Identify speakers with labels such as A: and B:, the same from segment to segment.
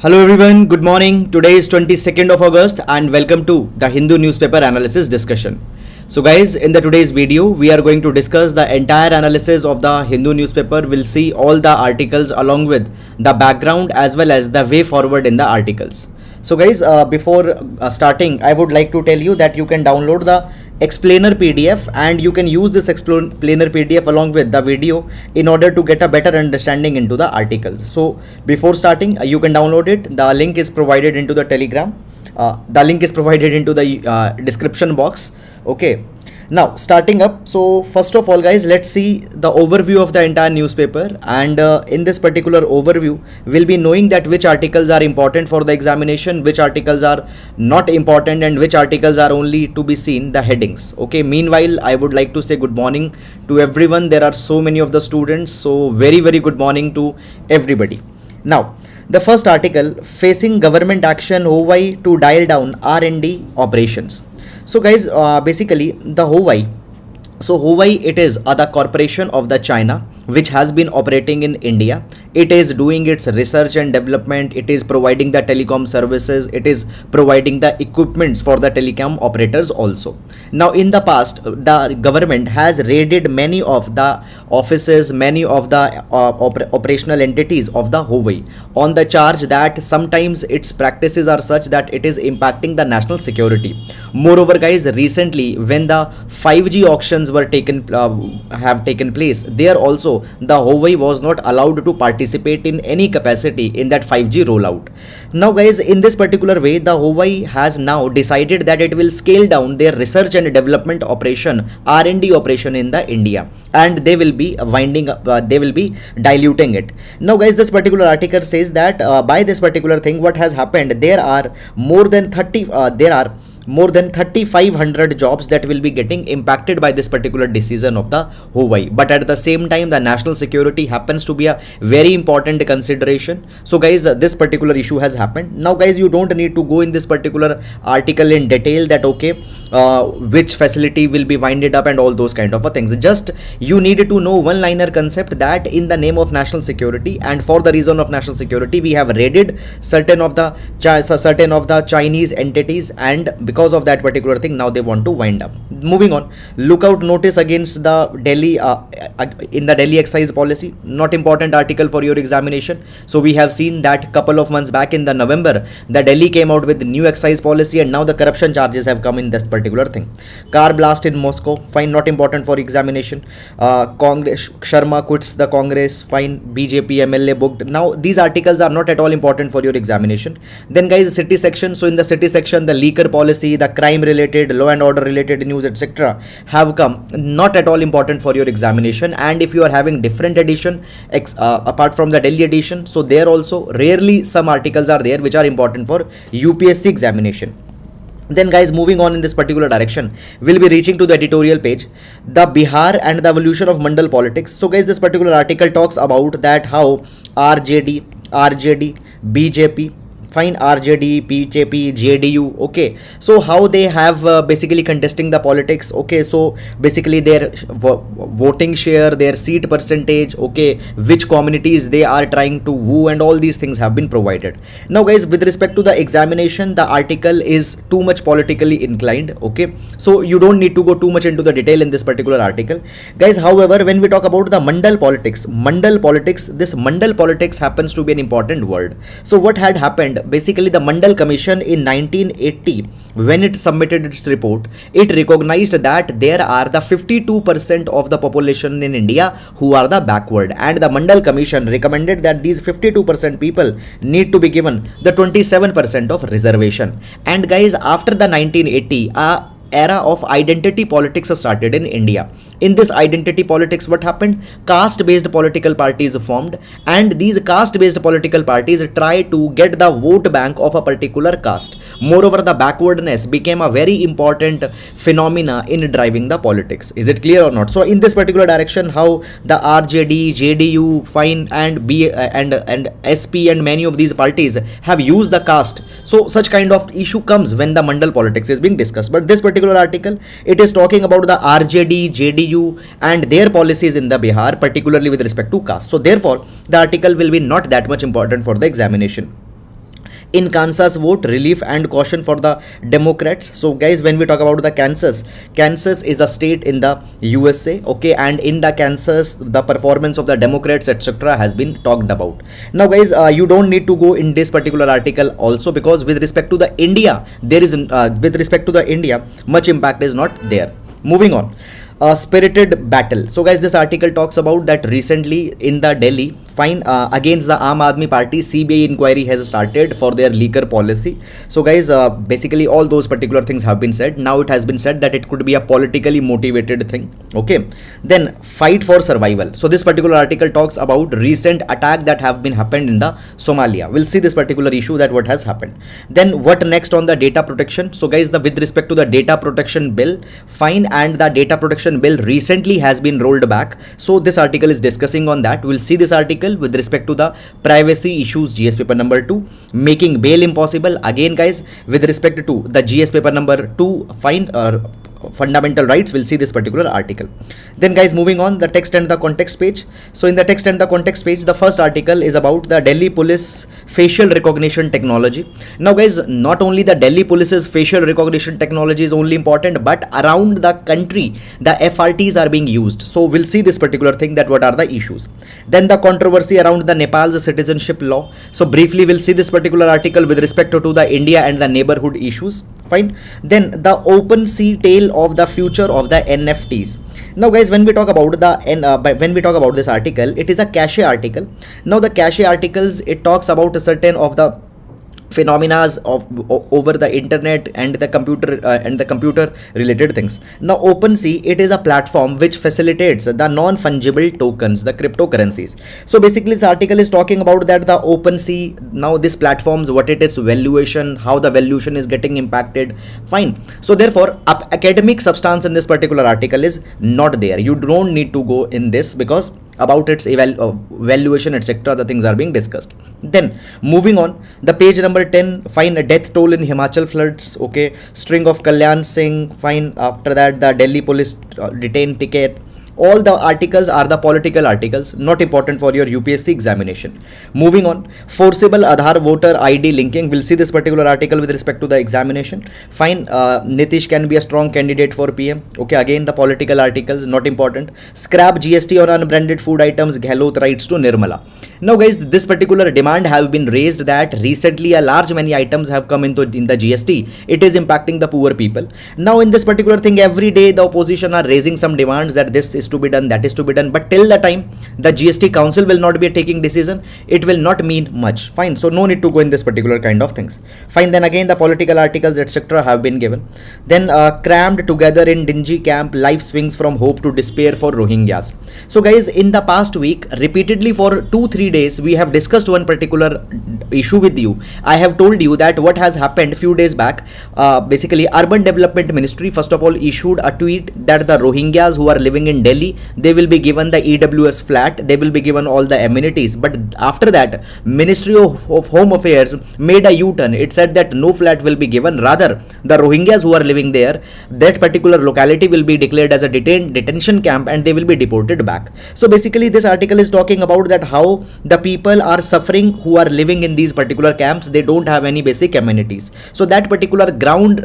A: Hello everyone, good morning. Today is 22nd of August and welcome to the Hindu newspaper analysis discussion. So guys, in the today's video, we are going to discuss the entire analysis of the Hindu newspaper. We'll see all the articles along with the background as well as the way forward in the articles. So guys, before starting, I would like to tell you that you can download the explainer PDF and you can use this explainer PDF along with the video in order to get a better understanding into the articles. So before starting, you can download it. The link is provided into the Telegram. The link is provided into the description box. Okay. Now starting up, so first of all guys, let's see the overview of the entire newspaper, and in this particular overview we'll be knowing that which articles are important for the examination, which articles are not important, and which articles are only to be seen the headings. Okay, meanwhile I would like to say good morning to everyone. There are so many of the students, so very good morning to everybody. Now the first article, facing government action, Huawei to dial down R&D operations. So guys, basically the Huawei, it is the corporation of the China which has been operating in India. It is doing its research and development. It is providing the telecom services. It is providing the equipments for the telecom operators also. Now in the past, the government has raided many of the offices, many of the operational entities of the Huawei on the charge that sometimes its practices are such that it is impacting the national security. Moreover guys, recently when the 5G auctions were have taken place, there also the Huawei was not allowed to participate in any capacity in that 5G rollout. Now guys, in this particular way, the Huawei has now decided that it will scale down their research and development operation, R&D operation in the India, and they will be winding up, they will be diluting it. Now guys, this particular article says that by this particular thing, what has happened, there are more than 3,500 jobs that will be getting impacted by this particular decision of the Huawei. But at the same time, the national security happens to be a very important consideration. So guys, this particular issue has happened. Now guys, you don't need to go in this particular article in detail that okay, which facility will be winded up and all those kind of things. Just you needed to know one liner concept that in the name of national security and for the reason of national security, we have raided certain of the Chinese entities, and because of that particular thing, now they want to wind up. Moving on, lookout notice against the Delhi in the Delhi excise policy. Not important article for your examination. So we have seen that couple of months back in the November, the Delhi came out with the new excise policy, and now the corruption charges have come in this particular thing. Car blast in Moscow, fine, not important for examination. Congress, Sharma quits the Congress, fine, BJP MLA booked. Now these articles are not at all important for your examination. Then guys, city section. So in the city section, the leaker policy, the crime related, law and order related news, etc. have come, not at all important for your examination. And if you are having different edition apart from the Delhi edition, so there also rarely some articles are there which are important for UPSC examination. Then guys, moving on in this particular direction, we'll be reaching to the editorial page, the Bihar and the evolution of Mandal politics. So guys, this particular article talks about that how RJD, BJP, fine, RJD, BJP, JDU, okay, so how they have basically contesting the politics. Okay, so basically their voting share, their seat percentage, okay, which communities they are trying to woo, and all these things have been provided. Now guys, with respect to the examination, the article is too much politically inclined, okay, so you don't need to go too much into the detail in this particular article guys. However, when we talk about the Mandal politics, this Mandal politics happens to be an important word. So what had happened, basically the Mandal Commission in 1980, when it submitted its report, it recognized that there are the 52% of the population in India who are the backward, and the Mandal Commission recommended that these 52% people need to be given the 27% of reservation. And guys, after the 1980, era of identity politics started in India. In this identity politics, what happened? Caste-based political parties formed, and these caste-based political parties try to get the vote bank of a particular caste. Moreover, the backwardness became a very important phenomena in driving the politics. Is it clear or not? So in this particular direction, how the RJD, JDU, fine, and and SP and many of these parties have used the caste. So such kind of issue comes when the Mandal politics is being discussed. But this particular article, it is talking about the RJD, JDU and their policies in the Bihar, particularly with respect to caste. So therefore, the article will be not that much important for the examination. In Kansas vote, relief and caution for the Democrats. So guys, when we talk about the Kansas is a state in the USA, okay, and in the Kansas the performance of the Democrats etc has been talked about. Now guys, you don't need to go in this particular article also, because with respect to the India, there is with respect to the India much impact is not there. Moving on. Spirited battle. So guys, this article talks about that recently in the Delhi against the Aam Aadmi Party, CBI inquiry has started for their liquor policy. So guys, basically all those particular things have been said. Now it has been said that it could be a politically motivated thing. Okay, then fight for survival. So this particular article talks about recent attack that have been happened in the Somalia. We'll see this particular issue, that what has happened. Then what next on the data protection. So guys, with respect to the data protection bill, and the data protection bill recently has been rolled back. So this article is discussing on that. We'll see this article with respect to the privacy issues, GS paper number 2, making bail impossible. Again guys, with respect to the GS paper number 2, fundamental rights, we'll see this particular article. Then guys, moving on, the text and the context page. So in the text and the context page, the first article is about the Delhi police facial recognition technology. Now guys, not only the Delhi police's facial recognition technology is only important, but around the country the FRTs are being used. So we'll see this particular thing, that what are the issues. Then the controversy around the Nepal's citizenship law. So briefly we'll see this particular article with respect to the India and the neighborhood issues. Fine. Then the open sea tale of the future of the NFTs. Now guys, when we talk about this article, it is a cache article. Now the cache articles, it talks about a certain of the phenomena of over the internet and the computer related things. Now OpenSea, it is a platform which facilitates the non-fungible tokens, the cryptocurrencies. So basically this article is talking about that the OpenSea, now this platforms, what it is valuation, how the valuation is getting impacted. Fine. So therefore academic substance in this particular article is not there. You don't need to go in this, because about its valuation etc the things are being discussed. Then moving on, the page number 10, find a death toll in Himachal floods. Okay, string of Kalyan Singh. Fine. After that, the Delhi police detained ticket. All the articles are the political articles, not important for your UPSC examination. Moving on, forcible Aadhaar voter ID linking. We'll see this particular article with respect to the examination. Fine. Nitish can be a strong candidate for PM. Okay, again the political articles, not important. Scrap GST on unbranded food items. Gehlot writes to Nirmala. Now guys, this particular demand have been raised that recently a large many items have come in the GST. It is impacting the poor people. Now in this particular thing, every day the opposition are raising some demands that this is to be done, that is to be done, but till the time the GST council will not be taking decision, it will not mean much. Fine. So no need to go in this particular kind of things. Fine. Then again the political articles etc have been given. Then crammed together in dingy camp, life swings from hope to despair for Rohingyas. So guys, in the past week, repeatedly for 2-3 days, we have discussed one particular issue with you. I have told you that what has happened few days back, basically Urban Development Ministry first of all issued a tweet that the Rohingyas who are living in Delhi, they will be given the EWS flat, they will be given all the amenities. But after that, Ministry of Home Affairs made a U-turn. It said that no flat will be given, rather the Rohingyas who are living there, that particular locality will be declared as a detention camp and they will be deported back. So basically this article is talking about that how the people are suffering who are living in these particular camps, they don't have any basic amenities. So that particular ground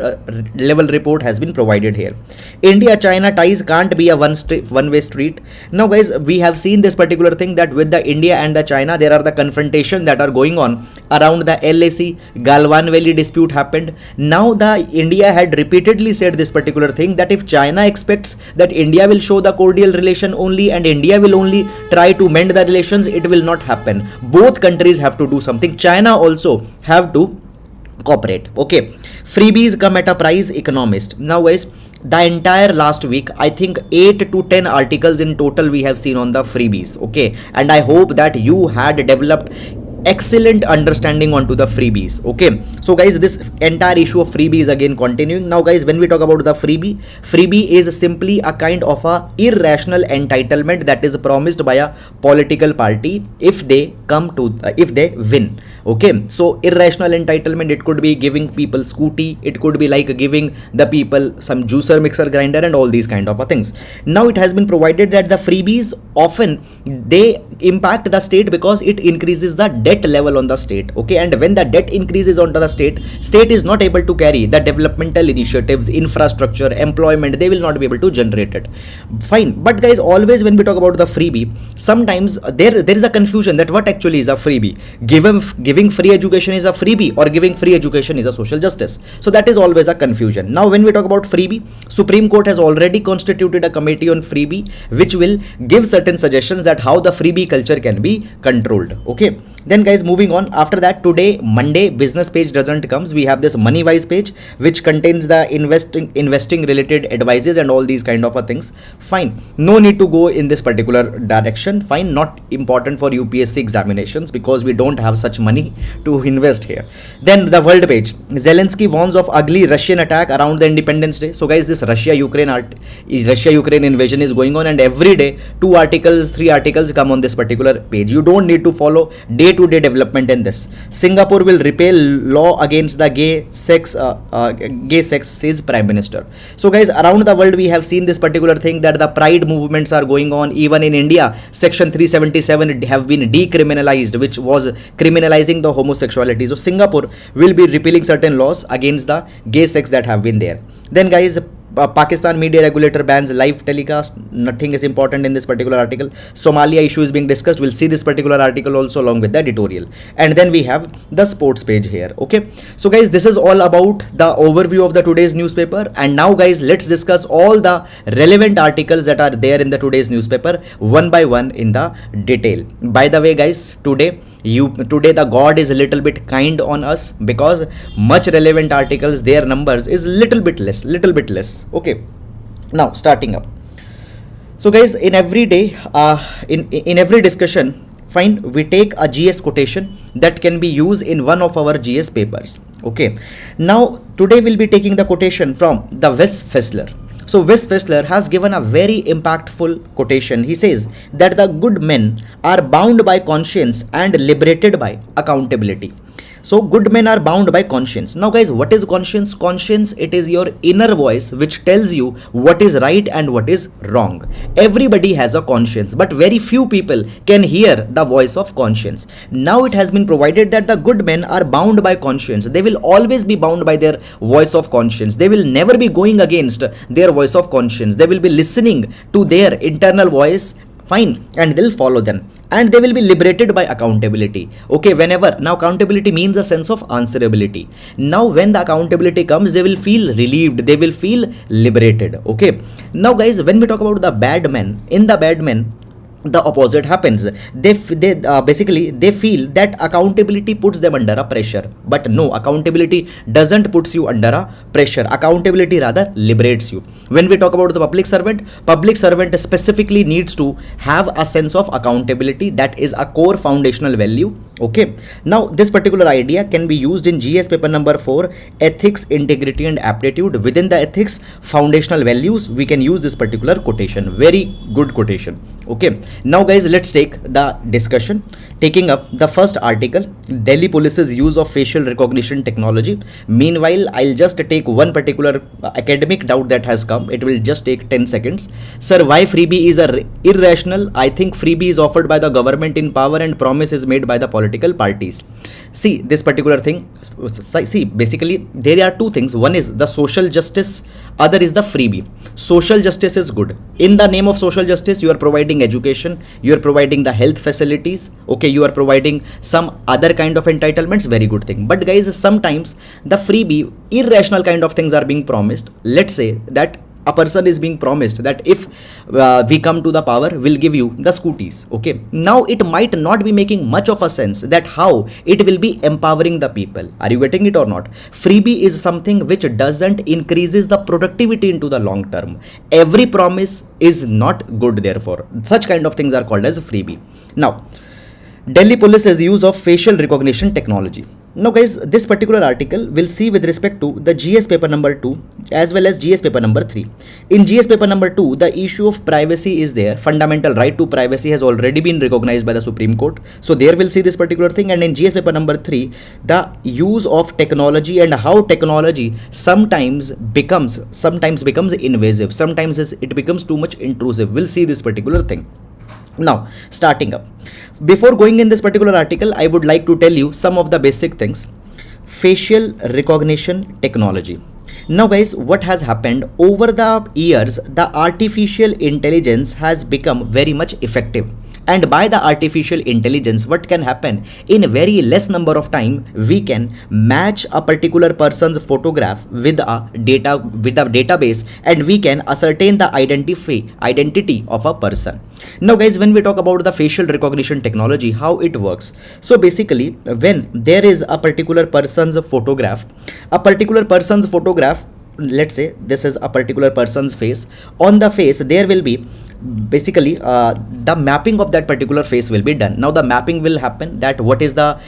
A: level report has been provided here. India-China ties can't be a one-way street. Now guys, we have seen this particular thing that with the India and the China, there are the confrontation that are going on around the LAC, Galwan Valley dispute happened. Now the India had repeatedly said this particular thing that if China expects that India will show the cordial relation only and India will only try to mend the relations, it will not happen. Both countries have to do something. China also have to cooperate. Okay, freebies come at a price, economist. Now guys, the entire last week, I think 8 to 10 articles in total we have seen on the freebies. Okay, and I hope that you had developed excellent understanding onto the freebies. Okay, so guys, this entire issue of freebie is again continuing. Now guys, when we talk about the freebie is simply a kind of a irrational entitlement that is promised by a political party if they come to if they win. Okay, so irrational entitlement, it could be giving people scooty, it could be like giving the people some juicer, mixer, grinder and all these kind of things. Now it has been provided that the freebies often they impact the state because it increases the debt debt level on the state, okay, and when the debt increases onto the state is not able to carry the developmental initiatives, infrastructure, employment, they will not be able to generate it. Fine. But guys, always when we talk about the freebie, sometimes there is a confusion that what actually is a freebie. Giving free education is a freebie, or giving free education is a social justice. So that is always a confusion. Now when we talk about freebie, Supreme Court has already constituted a committee on freebie, which will give certain suggestions that how the freebie culture can be controlled. Okay, then guys, moving on, after that, today Monday business page doesn't comes, we have this money wise page which contains the investing related advices and all these kind of things. Fine, no need to go in this particular direction. Fine, not important for UPSC examinations because we don't have such money to invest here. Then the world page, Zelensky warns of ugly Russian attack around the Independence Day. So guys, this Russia-Ukraine invasion is going on, and every day 2 articles, 3 articles come on this particular page. You don't need to follow day-to-day development in this. Singapore will repeal law against the gay sex, says Prime Minister. So guys, around the world we have seen this particular thing, that the pride movements are going on. Even in India, section 377 have been decriminalized, which was criminalizing the homosexuality. So Singapore will be repealing certain laws against the gay sex that have been there. Then guys, Pakistan media regulator bans live telecast. Nothing is important in this particular article. Somalia issue is being discussed. We'll see this particular article also along with the editorial. And then we have the sports page here. Okay, so guys, this is all about the overview of the today's newspaper. And now guys, let's discuss all the relevant articles that are there in the today's newspaper one by one in the detail. By the way guys, today the God is a little bit kind on us, because much relevant articles, their numbers is little bit less. Okay, now starting up. So guys, in every day, in every discussion, fine, we take a GS quotation that can be used in one of our GS papers. Okay, now today we'll be taking the quotation from the West Fessler. So West Fessler has given a very impactful quotation. He says that the good men are bound by conscience and liberated by accountability. So good men are bound by conscience. Now guys, what is conscience? Conscience, it is your inner voice which tells you what is right and what is wrong. Everybody has a conscience, but very few people can hear the voice of conscience. Now it has been provided that the good men are bound by conscience. They will always be bound by their voice of conscience. They will never be going against their voice of conscience. They will be listening to their internal voice, fine, and they'll follow them. And they will be liberated by accountability. Okay, whenever, now accountability means a sense of answerability. Now when the accountability comes, they will feel relieved, they will feel liberated. Okay, now guys, when we talk about the bad men, in the bad men, the opposite happens. They basically they feel that accountability puts them under a pressure, but no, accountability doesn't puts you under a pressure. Accountability rather liberates you. When we talk about the public servant specifically needs to have a sense of accountability. That is a core foundational value. Okay, now this particular idea can be used in GS paper number 4, ethics, integrity and aptitude. Within the ethics foundational values, we can use this particular quotation. Very good quotation. Okay, now guys, let's take the discussion. Taking up the first article, Delhi Police's use of facial recognition technology. Meanwhile, I'll just take one particular academic doubt that has come. It will just take 10 seconds. Sir, why freebie is irrational? I think freebie is offered by the government in power and promise is made by the political parties. See, this particular thing, see, basically there are two things. One is the social justice, other is the freebie. Social justice is good. In the name of social justice, you are providing education, you are providing the health facilities, okay, you are providing some other kind of entitlements, very good thing. But guys, sometimes the freebie, irrational kind of things are being promised. Let's say that a person is being promised that if we come to the power, we'll give you the scooties. Okay, now it might not be making much of a sense that how it will be empowering the people. Are you getting it or not? Freebie is something which doesn't increases the productivity into the long term. Every promise is not good, therefore such kind of things are called as freebie. Now, Delhi Police's use of facial recognition technology. Now guys, this particular article will see with respect to the GS paper number 2 as well as GS paper number 3. In GS paper number 2, the issue of privacy is there. Fundamental right to privacy has already been recognized by the Supreme Court. So there we'll see this particular thing. And in GS paper number 3, the use of technology and how technology sometimes becomes invasive. Sometimes it becomes too much intrusive. We'll see this particular thing. Now, starting up. Before going in this particular article, I would like to tell you some of the basic things. Facial recognition technology. Now, guys, what has happened over the years, the artificial intelligence has become very much effective. And by the artificial intelligence, what can happen in a very less number of time, we can match a particular person's photograph with a database, and we can ascertain the identity of a person. Now, guys, when we talk about the facial recognition technology, how it works. So basically, when there is a particular person's photograph, let's say this is a particular person's face. On the face there will be basically the mapping of that particular face will be done. Now the mapping will happen that what is the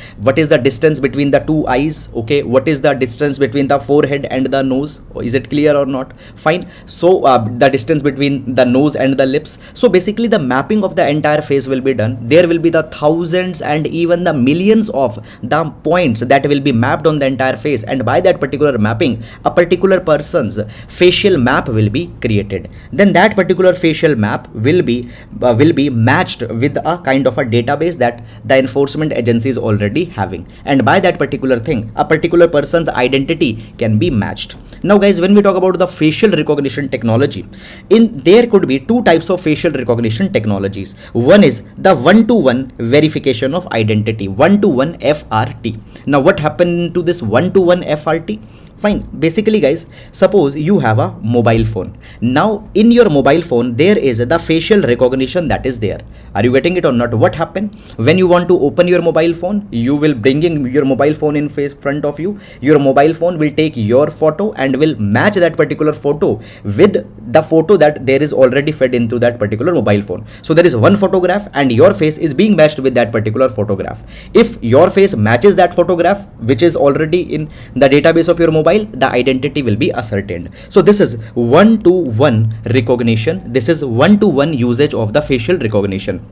A: distance between the two eyes, okay, what is the distance between the forehead and the nose, is it clear or not? Fine. So the distance between the nose and the lips. So basically the mapping of the entire face will be done. There will be the thousands and even the millions of the points that will be mapped on the entire face, and by that particular mapping a particular person's facial map will be created. Then that particular facial map will be matched with a kind of a database that the enforcement agency is already having, and by that particular thing a particular person's identity can be matched. Now guys, when we talk about the facial recognition technology, there could be two types of facial recognition technologies. One is the one-to-one verification of identity, one-to-one FRT. Now what happened to this one-to-one FRT? Fine. Basically guys, suppose you have a mobile phone. Now in your mobile phone there is the facial recognition that is there. Are you getting it or not? What happened when you want to open your mobile phone? You will bring in your mobile phone in front of you. Your mobile phone will take your photo and will match that particular photo with the photo that there is already fed into that particular mobile phone. So there is one photograph and your face is being matched with that particular photograph. If your face matches that photograph which is already in the database of your mobile, the identity will be ascertained. So this is one-to-one recognition. This is one-to-one usage of the facial recognition.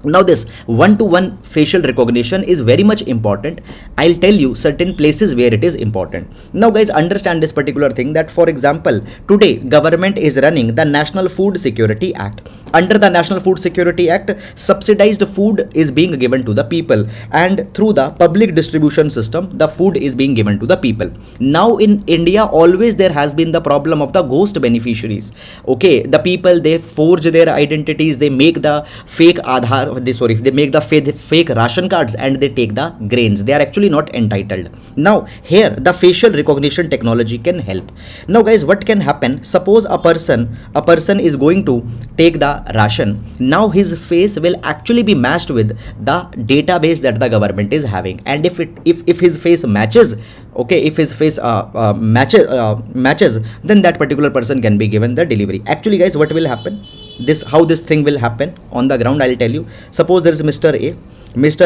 A: Now this one-to-one facial recognition is very much important. I'll tell you certain places where it is important. Now guys, understand this particular thing that, for example, today government is running the National Food Security Act. Under the National Food Security Act, subsidized food is being given to the people, and through the public distribution system the food is being given to the people. Now in India always there has been the problem of the ghost beneficiaries. Okay, the people, they forge their identities, they make the fake Aadhaar, they make the fake ration cards, and they take the grains. They are actually not entitled. Now here the facial recognition technology can help. Now guys, what can happen? Suppose a person is going to take the ration. Now his face will actually be matched with the database that the government is having, and if his face matches, okay, if his face matches, then that particular person can be given the delivery. Actually guys, what will happen, how this thing will happen on the ground, I'll tell you. Suppose there is Mr.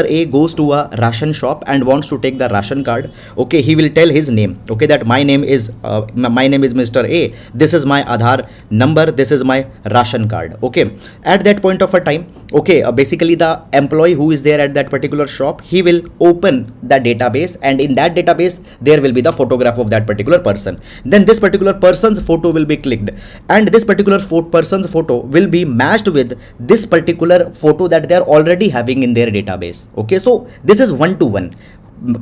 A: A goes to a ration shop and wants to take the ration card. Okay, he will tell his name, okay, that my name is Mr. A, this is my Aadhaar number, this is my ration card. Okay, at that point of a time, okay, basically the employee who is there at that particular shop, he will open the database, and in that database there will be the photograph of that particular person. Then this particular person's photo will be clicked, and this particular person's photo will be matched with this particular photo that they are already having in their database. Okay, so this is one-to-one.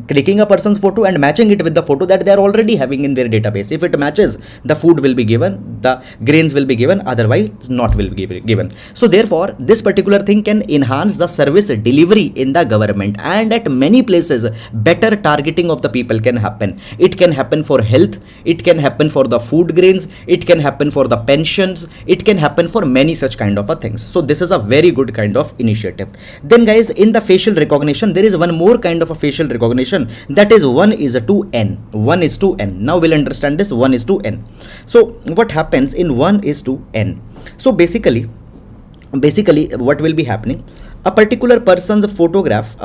A: Clicking a person's photo and matching it with the photo that they are already having in their database. If it matches, the food will be given, the grains will be given, otherwise not will be given. So therefore this particular thing can enhance the service delivery in the government, and at many places better targeting of the people can happen. It can happen for health, it can happen for the food grains, it can happen for the pensions, it can happen for many such kind of things. So this is a very good kind of initiative. Then guys, in the facial recognition there is one more kind of a facial recognition, that is 1:n. Now we'll understand this 1:n. So what happens in 1:n? So basically what will be happening, a particular person's photograph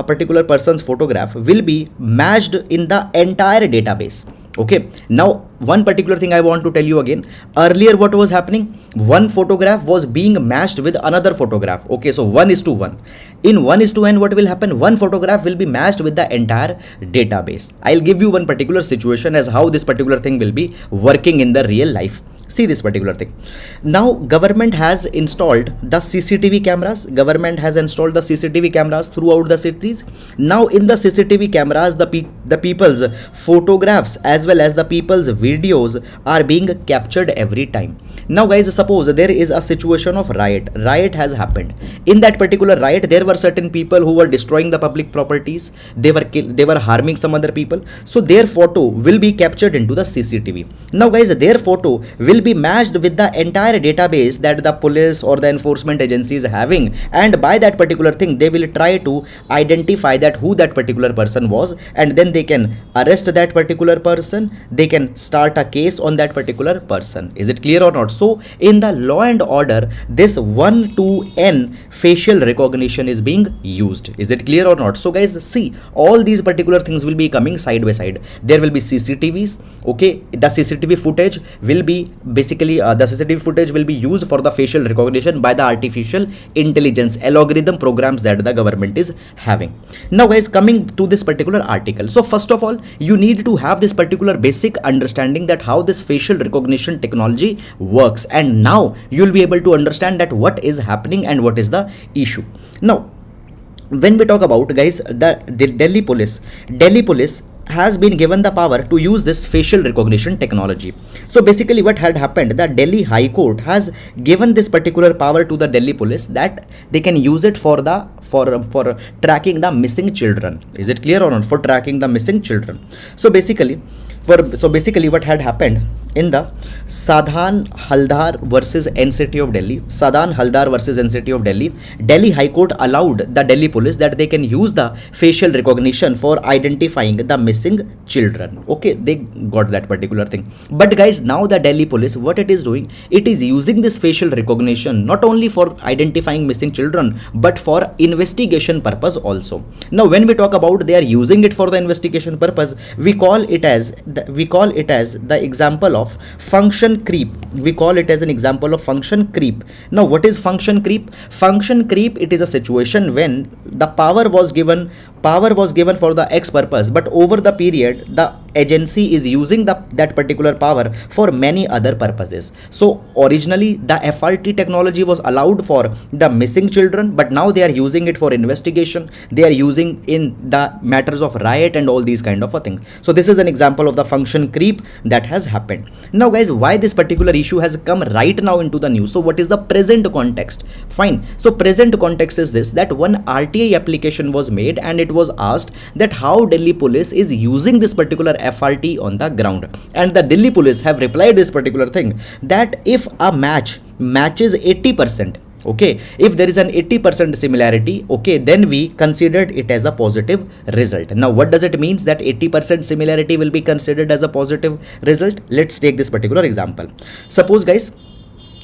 A: will be matched in the entire database. Okay, now one particular thing I want to tell you again. Earlier what was happening, one photograph was being matched with another photograph. Okay, so 1:1. In 1:n, what will happen, one photograph will be matched with the entire database. I'll give you one particular situation as how this particular thing will be working in the real life. See this particular thing. Now government has installed the CCTV cameras. Government has installed the CCTV cameras throughout the cities. Now in the CCTV cameras, the people's photographs as well as the people's videos are being captured every time. Now guys, suppose there is a situation of riot has happened. In that particular riot, there were certain people who were destroying the public properties. They were harming some other people. So their photo will be captured into the CCTV. Now guys, their photo will be matched with the entire database that the police or the enforcement agency is having, and by that particular thing they will try to identify that who that particular person was, and then they can arrest that particular person. They can start a case on that particular person. Is it clear or not? So in the law and order, this 1 to n facial recognition is being used. Is it clear or not? So guys, see, all these particular things will be coming side by side. There will be CCTVs. Okay, the CCTV footage will be basically the CCTV footage will be used for the facial recognition by the artificial intelligence algorithm programs that the government is having. Now guys, coming to this particular article. So first of all, you need to have this particular basic understanding that how this facial recognition technology works, and now you will be able to understand that what is happening and what is the issue. Now when we talk about, guys, the Delhi police has been given the power to use this facial recognition technology. So basically what had happened, the Delhi High Court has given this particular power to the Delhi police that they can use it for tracking the missing children. Is it clear or not? For tracking the missing children. So basically what had happened in the Sadhan Haldar versus NCT of Delhi, Delhi High Court allowed the Delhi police that they can use the facial recognition for identifying the missing children. Okay, they got that particular thing. But guys, now the Delhi police, what it is doing, it is using this facial recognition not only for identifying missing children but for investigation purpose also. Now when we talk about they are using it for the investigation purpose, we call it as the example of function creep. We call it as an example of function creep. Now what is function creep? Function creep, it is a situation when the power was given for the X purpose, but over the period the agency is using that particular power for many other purposes. So originally the FRT technology was allowed for the missing children, but now they are using it for investigation. They are using in the matters of riot and all these kind of a thing. So this is an example of the function creep that has happened. Now guys, why this particular issue has come right now into the news? So what is the present context? Fine. So present context is this, that one RTI application was made and it was asked that how Delhi police is using this particular FRT on the ground, and the Delhi police have replied this particular thing, that if a matches 80%, okay, if there is an 80% similarity, okay, then we considered it as a positive result. Now what does it mean that 80% similarity will be considered as a positive result? Let's take this particular example. Suppose guys,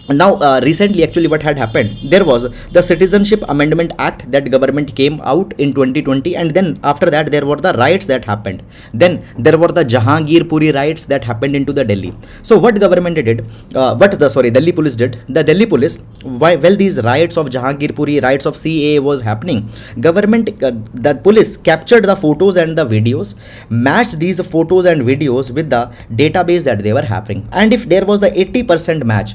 A: now recently actually what had happened, there was the Citizenship Amendment Act that government came out in 2020, and then after that there were the riots that happened. Then there were the Jahangir Puri riots that happened into the Delhi. So what government did, Delhi police did, the Delhi police, while these riots of Jahangir Puri, riots of CAA was happening, government, the police captured the photos and the videos, matched these photos and videos with the database that they were having, and if there was the 80% match,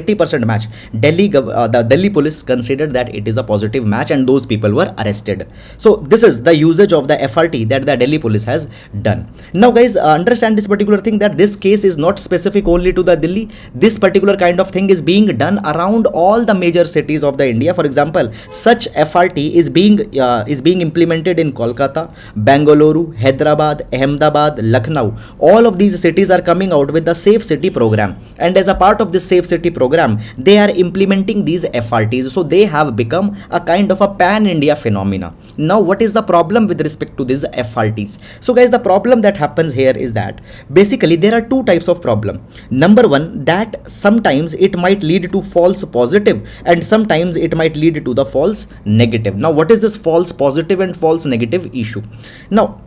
A: the Delhi police considered that it is a positive match and those people were arrested. So this is the usage of the FRT that the Delhi police has done. Now guys, understand this particular thing, that this case is not specific only to the Delhi. This particular kind of thing is being done around all the major cities of the India. For example, such FRT is being implemented in Kolkata, Bengaluru, Hyderabad, Ahmedabad, Lucknow. All of these cities are coming out with the Safe City program, and as a part of this Safe City program, they are implementing these FRTs. So they have become a kind of a pan-India phenomena. Now what is the problem with respect to these FRTs? So guys, the problem that happens here is that basically there are two types of problem. Number one, that sometimes it might lead to false positive and sometimes it might lead to the false negative. Now what is this false positive and false negative issue? Now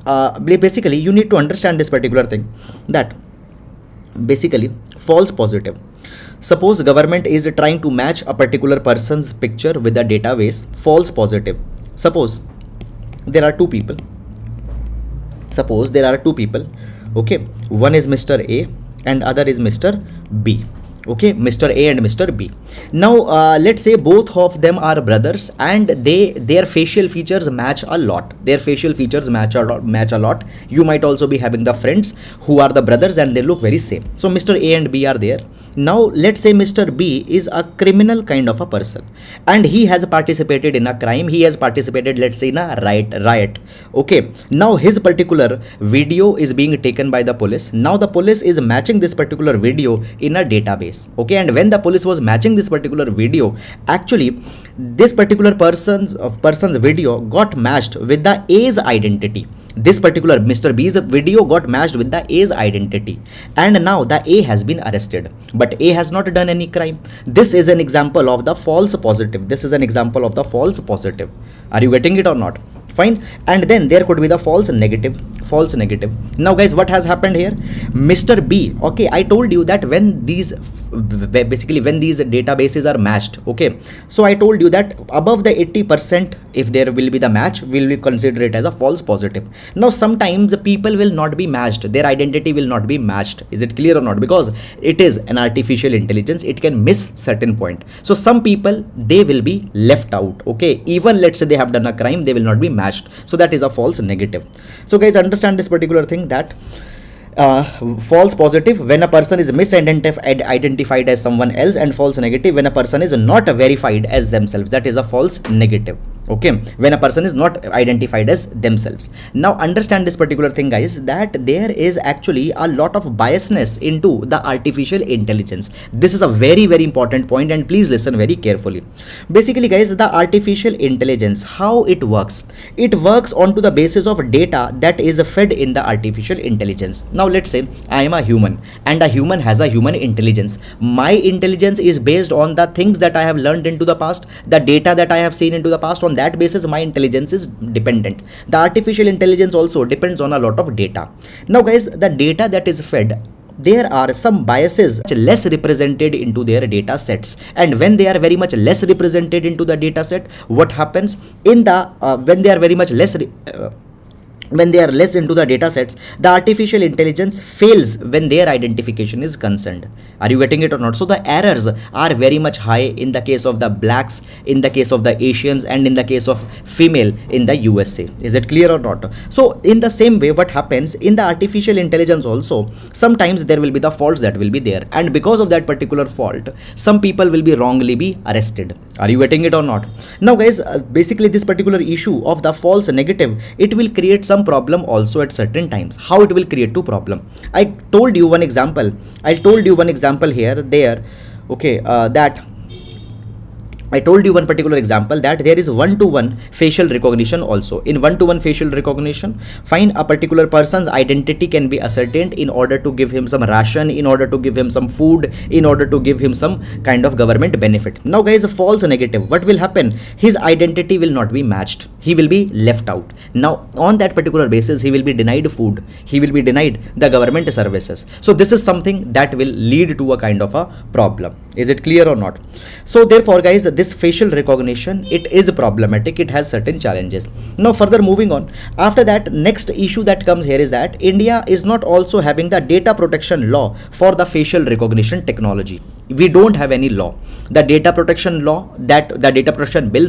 A: basically you need to understand this particular thing, that basically false positive, suppose government is trying to match a particular person's picture with a database. False positive, suppose there are two people, okay, one is Mr. A and other is Mr. B. Okay, Mr. A and Mr. B. Now let's say both of them are brothers and their facial features match a lot. Their facial features match a lot. You might also be having the friends who are the brothers and they look very same. So Mr. A and B are there. Now let's say Mr. B is a criminal kind of a person and he has participated in a crime. He has participated, let's say, in a riot. Okay, now his particular video is being taken by the police. Now the police is matching this particular video in a database. Okay, and when the police was matching this particular video, actually this particular person's video got matched with the A's identity. This particular Mr. B's video got matched with the A's identity, and now the A has been arrested, but A has not done any crime. This is an example of the false positive. This is an example of the false positive. Are you getting it or not? Fine. And then there could be the false negative. Now guys, what has happened here? Mr. B, okay, I told you that when these databases are matched, okay, so I told you that above the 80%, if there will be the match, we will consider it as a false positive. Now sometimes people will not be matched, their identity will not be matched. Is it clear or not? Because it is an artificial intelligence, it can miss certain point. So some people, they will be left out. Okay, even let's say they have done a crime, they will not be matched. So that is a false negative. So guys, understand this particular thing, that false positive when a person is misidentified as someone else, and false negative when a person is not verified as themselves. That is a false negative. Okay, when a person is not identified as themselves. Now understand this particular thing, guys, that there is actually a lot of biasness into the artificial intelligence. This is a very important point, and please listen very carefully. Basically guys, the artificial intelligence, how it works onto the basis of data that is fed in the artificial intelligence. Now let's say I am a human and a human has a human intelligence. My intelligence is based on the things that I have learned into the past, the data that I have seen into the past. On that basis, my intelligence is dependent. The artificial intelligence also depends on a lot of data. Now guys, the data that is fed, there are some biases less represented into their data sets, and when they are very much less represented into the data set, what happens in the when they are very much less when they are less into the data sets, the artificial intelligence fails when their identification is concerned. Are you getting it or not? So the errors are very much high in the case of the blacks, in the case of the Asians, and in the case of female in the USA. Is it clear or not? So in the same way, what happens in the artificial intelligence also, sometimes there will be the faults that will be there, and because of that particular fault, some people will be wrongly be arrested. Are you getting it or not? Now guys, basically this particular issue of the false negative, it will create some problem also at certain times. How it will create two problem? I told you one example here, there. Okay, that I told you one particular example, that there is one-to-one facial recognition also. In one-to-one facial recognition, fine, a particular person's identity can be ascertained in order to give him some ration, in order to give him some food, in order to give him some kind of government benefit. Now guys, a false negative, what will happen? His identity will not be matched. He will be left out. Now on that particular basis, he will be denied food. He will be denied the government services. So this is something that will lead to a kind of a problem. Is it clear or not? So therefore guys, this facial recognition, it is problematic, it has certain challenges. Now further moving on, after that, next issue that comes here is that India is not also having the data protection law for the facial recognition technology. We don't have any law. The data protection law, that the data protection bill,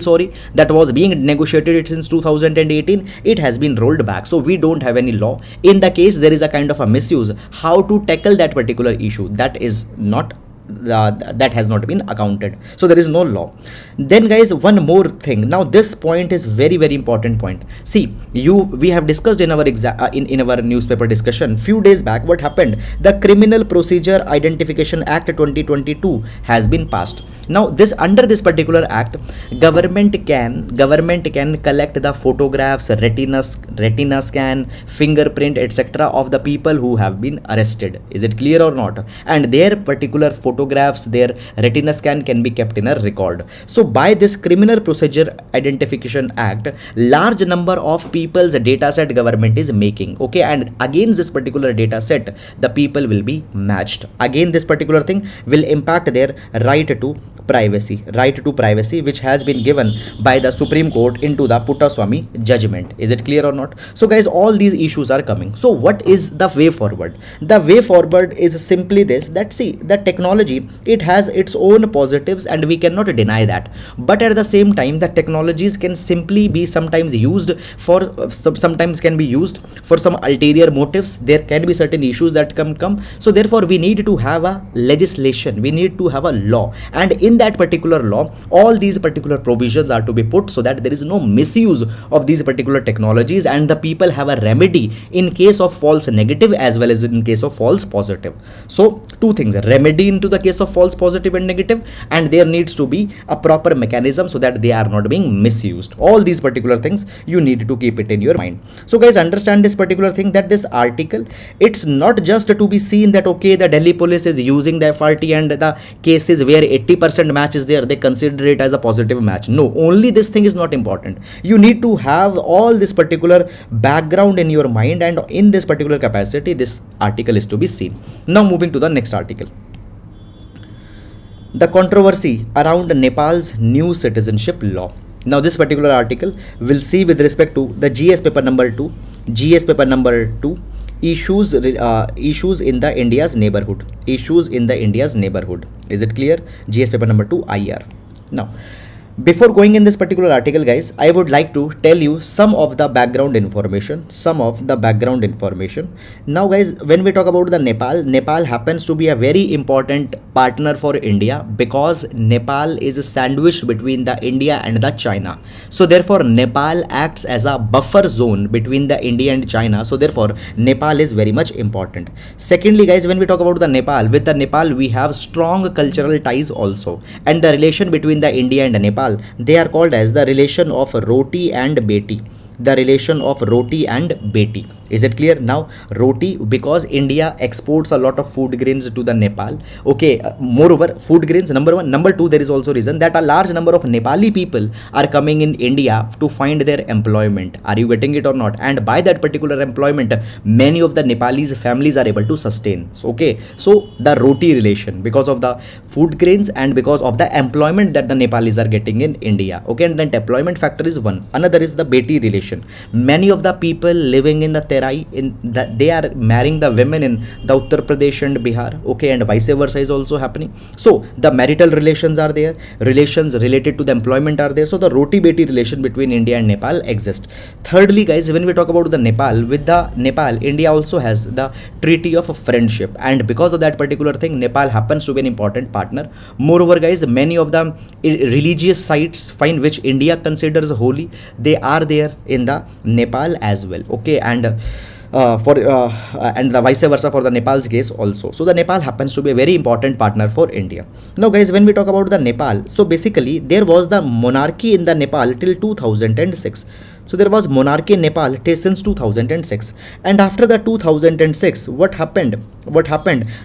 A: that was being negotiated since 2018, it has been rolled back. So we don't have any law. In the case there is a kind of a misuse, how to tackle that particular issue, that is not that has not been accounted. So there is no law. Then guys, one more thing. Now this point is very important point. See, we have discussed in our in our newspaper discussion few days back what happened. The Criminal Procedure Identification Act 2022 has been passed. Now this, under this particular act, government can collect the photographs, retina scan, fingerprint, etc. of the people who have been arrested. Is it clear or not? And their particular photographs, their retina scan can be kept in a record. So by this Criminal Procedure Identification Act, large number of people's data set government is making. Okay, and against this particular data set, the people will be matched. Again, this particular thing will impact their right to right to privacy, which has been given by the Supreme Court into the Puttaswamy judgment. Is it clear or not? So guys, all these issues are coming. So what is the way forward? The way forward is simply this, that see, the technology, it has its own positives and we cannot deny that, but at the same time the technologies can simply be sometimes used for sometimes can be used for some ulterior motives. There can be certain issues that come. So therefore we need to have a legislation, we need to have a law, and in that particular law all these particular provisions are to be put so that there is no misuse of these particular technologies and the people have a remedy in case of false negative as well as in case of false positive. So two things, remedy into the case of false positive and negative, and there needs to be a proper mechanism so that they are not being misused. All these particular things you need to keep it in your mind. So guys, understand this particular thing, that this article, it's not just to be seen that okay, the Delhi police is using the FRT and the cases where 80% match is there, they consider it as a positive match. No, only this thing is not important. You need to have all this particular background in your mind, and in this particular capacity this article is to be seen. Now moving to the next article. The controversy around Nepal's new citizenship law. Now this particular article will see with respect to the GS paper number 2, issues in the India's neighborhood. Issues in the India's neighborhood. Is it clear? GS paper number 2 IR. Now, before going in this particular article, guys, I would like to tell you some of the background information. Now, guys, when we talk about the Nepal happens to be a very important partner for India because Nepal is sandwiched between the India and the China. So therefore, Nepal acts as a buffer zone between the India and China. So therefore, Nepal is very much important. Secondly, guys, when we talk about the Nepal, with the Nepal, we have strong cultural ties also. And the relation between the India and the Nepal, they are called as the relation of roti and beti. The relation of roti and beti. Is it clear? Now roti, because India exports a lot of food grains to the Nepal. Okay, moreover, food grains, number one. Number two, there is also reason that a large number of Nepali people are coming in India to find their employment. Are you getting it or not? And by that particular employment, many of the Nepalese families are able to sustain. So, okay, so the roti relation, because of the food grains and because of the employment that the Nepalis are getting in India. Okay, and then employment factor is one. Another is the beti relation. Many of the people living in the Terai, they are marrying the women in the Uttar Pradesh and Bihar. Okay, and vice versa is also happening. So the marital relations are there, relations related to the employment are there. So the roti beti relation between India and Nepal exists. Thirdly, guys, when we talk about the Nepal, with the Nepal, India also has the treaty of friendship, and because of that particular thing, Nepal happens to be an important partner. Moreover, guys, many of the religious sites which India considers holy, they are there in the Nepal as well. Okay, and and the vice versa for the Nepal's case also. So the Nepal happens to be a very important partner for India. Now, guys, when we talk about the Nepal, so basically there was the monarchy in the Nepal till 2006. So there was monarchy in Nepal since 2006, and after the 2006, what happened?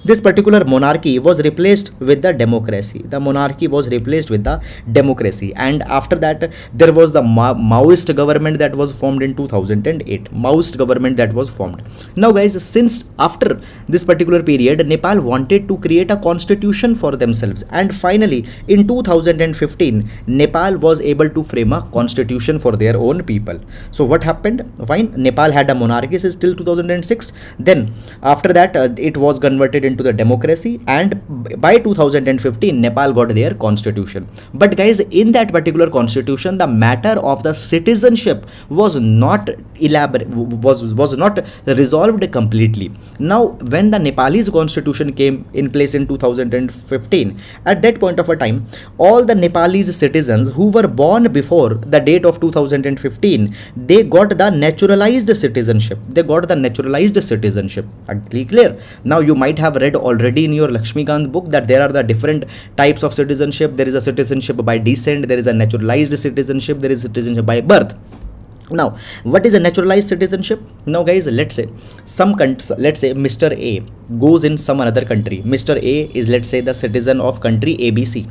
A: This particular monarchy was replaced with the democracy. The monarchy was replaced with the democracy, and after that there was the Maoist government that was formed in 2008. Maoist government that was formed. Now, guys, since after this particular period, Nepal wanted to create a constitution for themselves, and finally in 2015, Nepal was able to frame a constitution for their own people. So what happened? Fine, Nepal had a monarchy since till 2006. Then after that, it was converted into the democracy, and by 2015, Nepal got their constitution. But guys, in that particular constitution, the matter of the citizenship was not was not resolved completely. Now, when the Nepalese constitution came in place in 2015, at that point of a time, all the Nepalese citizens who were born before the date of 2015, they got the naturalized citizenship. Clear? Now, you might have read already in your Lakshmikant book that there are the different types of citizenship. There is a citizenship by descent, there is a naturalized citizenship, there is citizenship by birth. Now, what is a naturalized citizenship? Now, guys, let's say Mr. A goes in some another country. Mr. A is, let's say, the citizen of country ABC.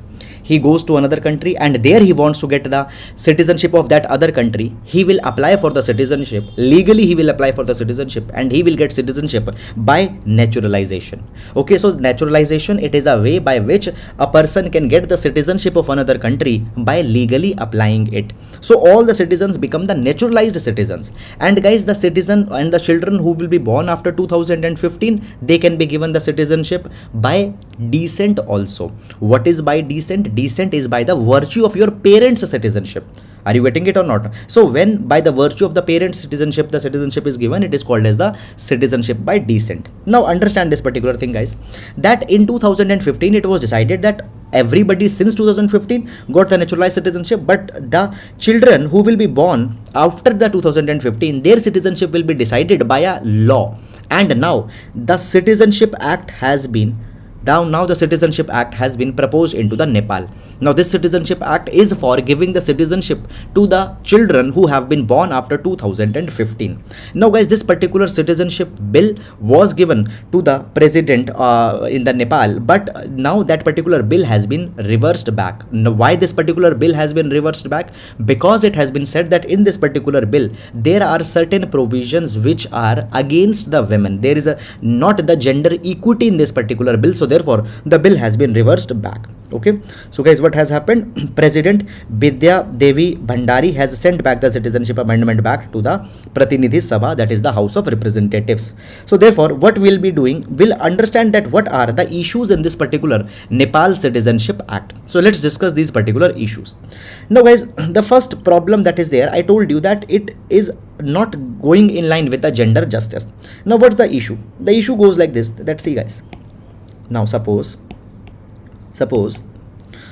A: he goes to another country and there he wants to get the citizenship of that other country, he will apply for the citizenship. Legally he will apply for the citizenship and he will get citizenship by naturalization. Okay, so naturalization, it is a way by which a person can get the citizenship of another country by legally applying it. So all the citizens become the naturalized citizens. And guys, the citizen and the children who will be born after 2015, they can be given the citizenship by descent also. What is by descent? Descent is by the virtue of your parents' citizenship. Are you getting it or not? So when by the virtue of the parents' citizenship, the citizenship is given, it is called as the citizenship by descent. Now understand this particular thing, guys, that in 2015 it was decided that everybody since 2015 got the naturalized citizenship, but the children who will be born after the 2015, their citizenship will be decided by a law. And now the Citizenship Act has been the Citizenship Act has been proposed into the Nepal. Now this Citizenship Act is for giving the citizenship to the children who have been born after 2015. Now guys, this particular citizenship bill was given to the president in the Nepal, but now that particular bill has been reversed back. Now why this particular bill has been reversed back? Because it has been said that in this particular bill there are certain provisions which are against the women. There is not the gender equity in this particular bill, so therefore the bill has been reversed back. Okay, so guys, what has happened? President Bidya Devi Bhandari has sent back the citizenship amendment back to the Pratinidhi Sabha, that is the House of Representatives. So therefore what we'll be doing, we'll understand that what are the issues in this particular Nepal Citizenship Act. So let's discuss these particular issues. Now guys, the first problem that is there, I told you that it is not going in line with the gender justice. Now what's the issue? The issue goes like this. Let's see, guys. Now suppose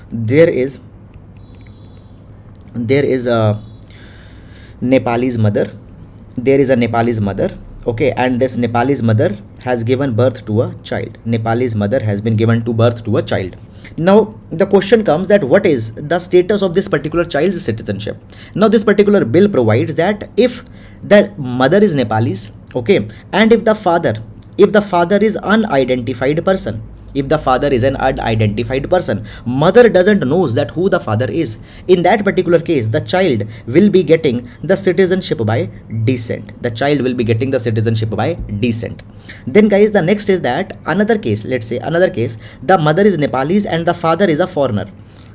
A: there is a Nepalese mother, okay, and this Nepalese mother has given birth to a child. Nepalese mother has been given to birth to a child. Now the question comes that what is the status of this particular child's citizenship? Now this particular bill provides that if the mother is Nepalese, okay, and if the father is unidentified person, if the father is an unidentified person, mother doesn't knows that who the father is, in that particular case the child will be getting the citizenship by descent. The child will be getting the citizenship by descent. Then guys, the next is that another case, let's say another case, the mother is Nepalese and the father is a foreigner.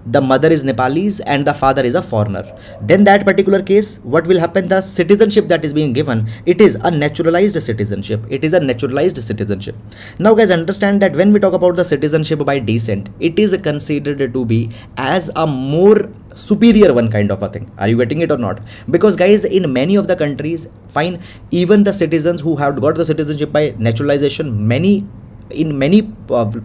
A: The mother is Nepalese and the father is a foreigner. Then that particular case, what will happen? The citizenship that is being given, it is a naturalized citizenship. It is a naturalized citizenship. Now guys, understand that when we talk about the citizenship by descent, it is considered to be as a more superior one kind of a thing. Are you getting it or not? Because guys, in many of the countries, fine, even the citizens who have got the citizenship by naturalization, in many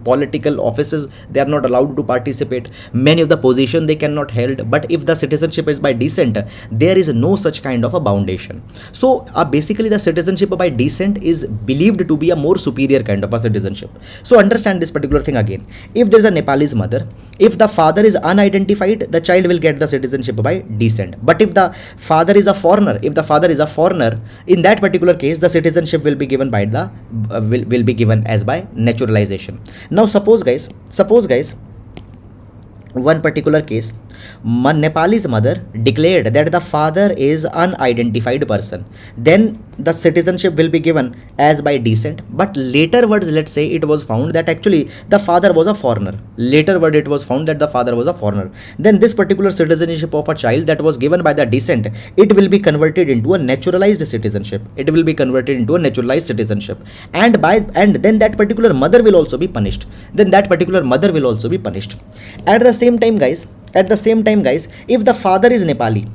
A: political offices they are not allowed to participate, many of the position they cannot held. But if the citizenship is by descent, there is no such kind of a foundation. So basically the citizenship by descent is believed to be a more superior kind of a citizenship. So understand this particular thing again. If there is a Nepalese mother, if the father is unidentified, the child will get the citizenship by descent. But if the father is a foreigner, in that particular case the citizenship will be given by the will be given as by naturalization. Now suppose guys, one particular case, Nepalese mother declared that the father is unidentified person, then the citizenship will be given as by descent. But later words, let's say it was found that actually the father was a foreigner. Then this particular citizenship of a child that was given by the descent, it will be converted into a naturalized citizenship. And then that particular mother will also be punished. At the same time guys, if the father is Nepali,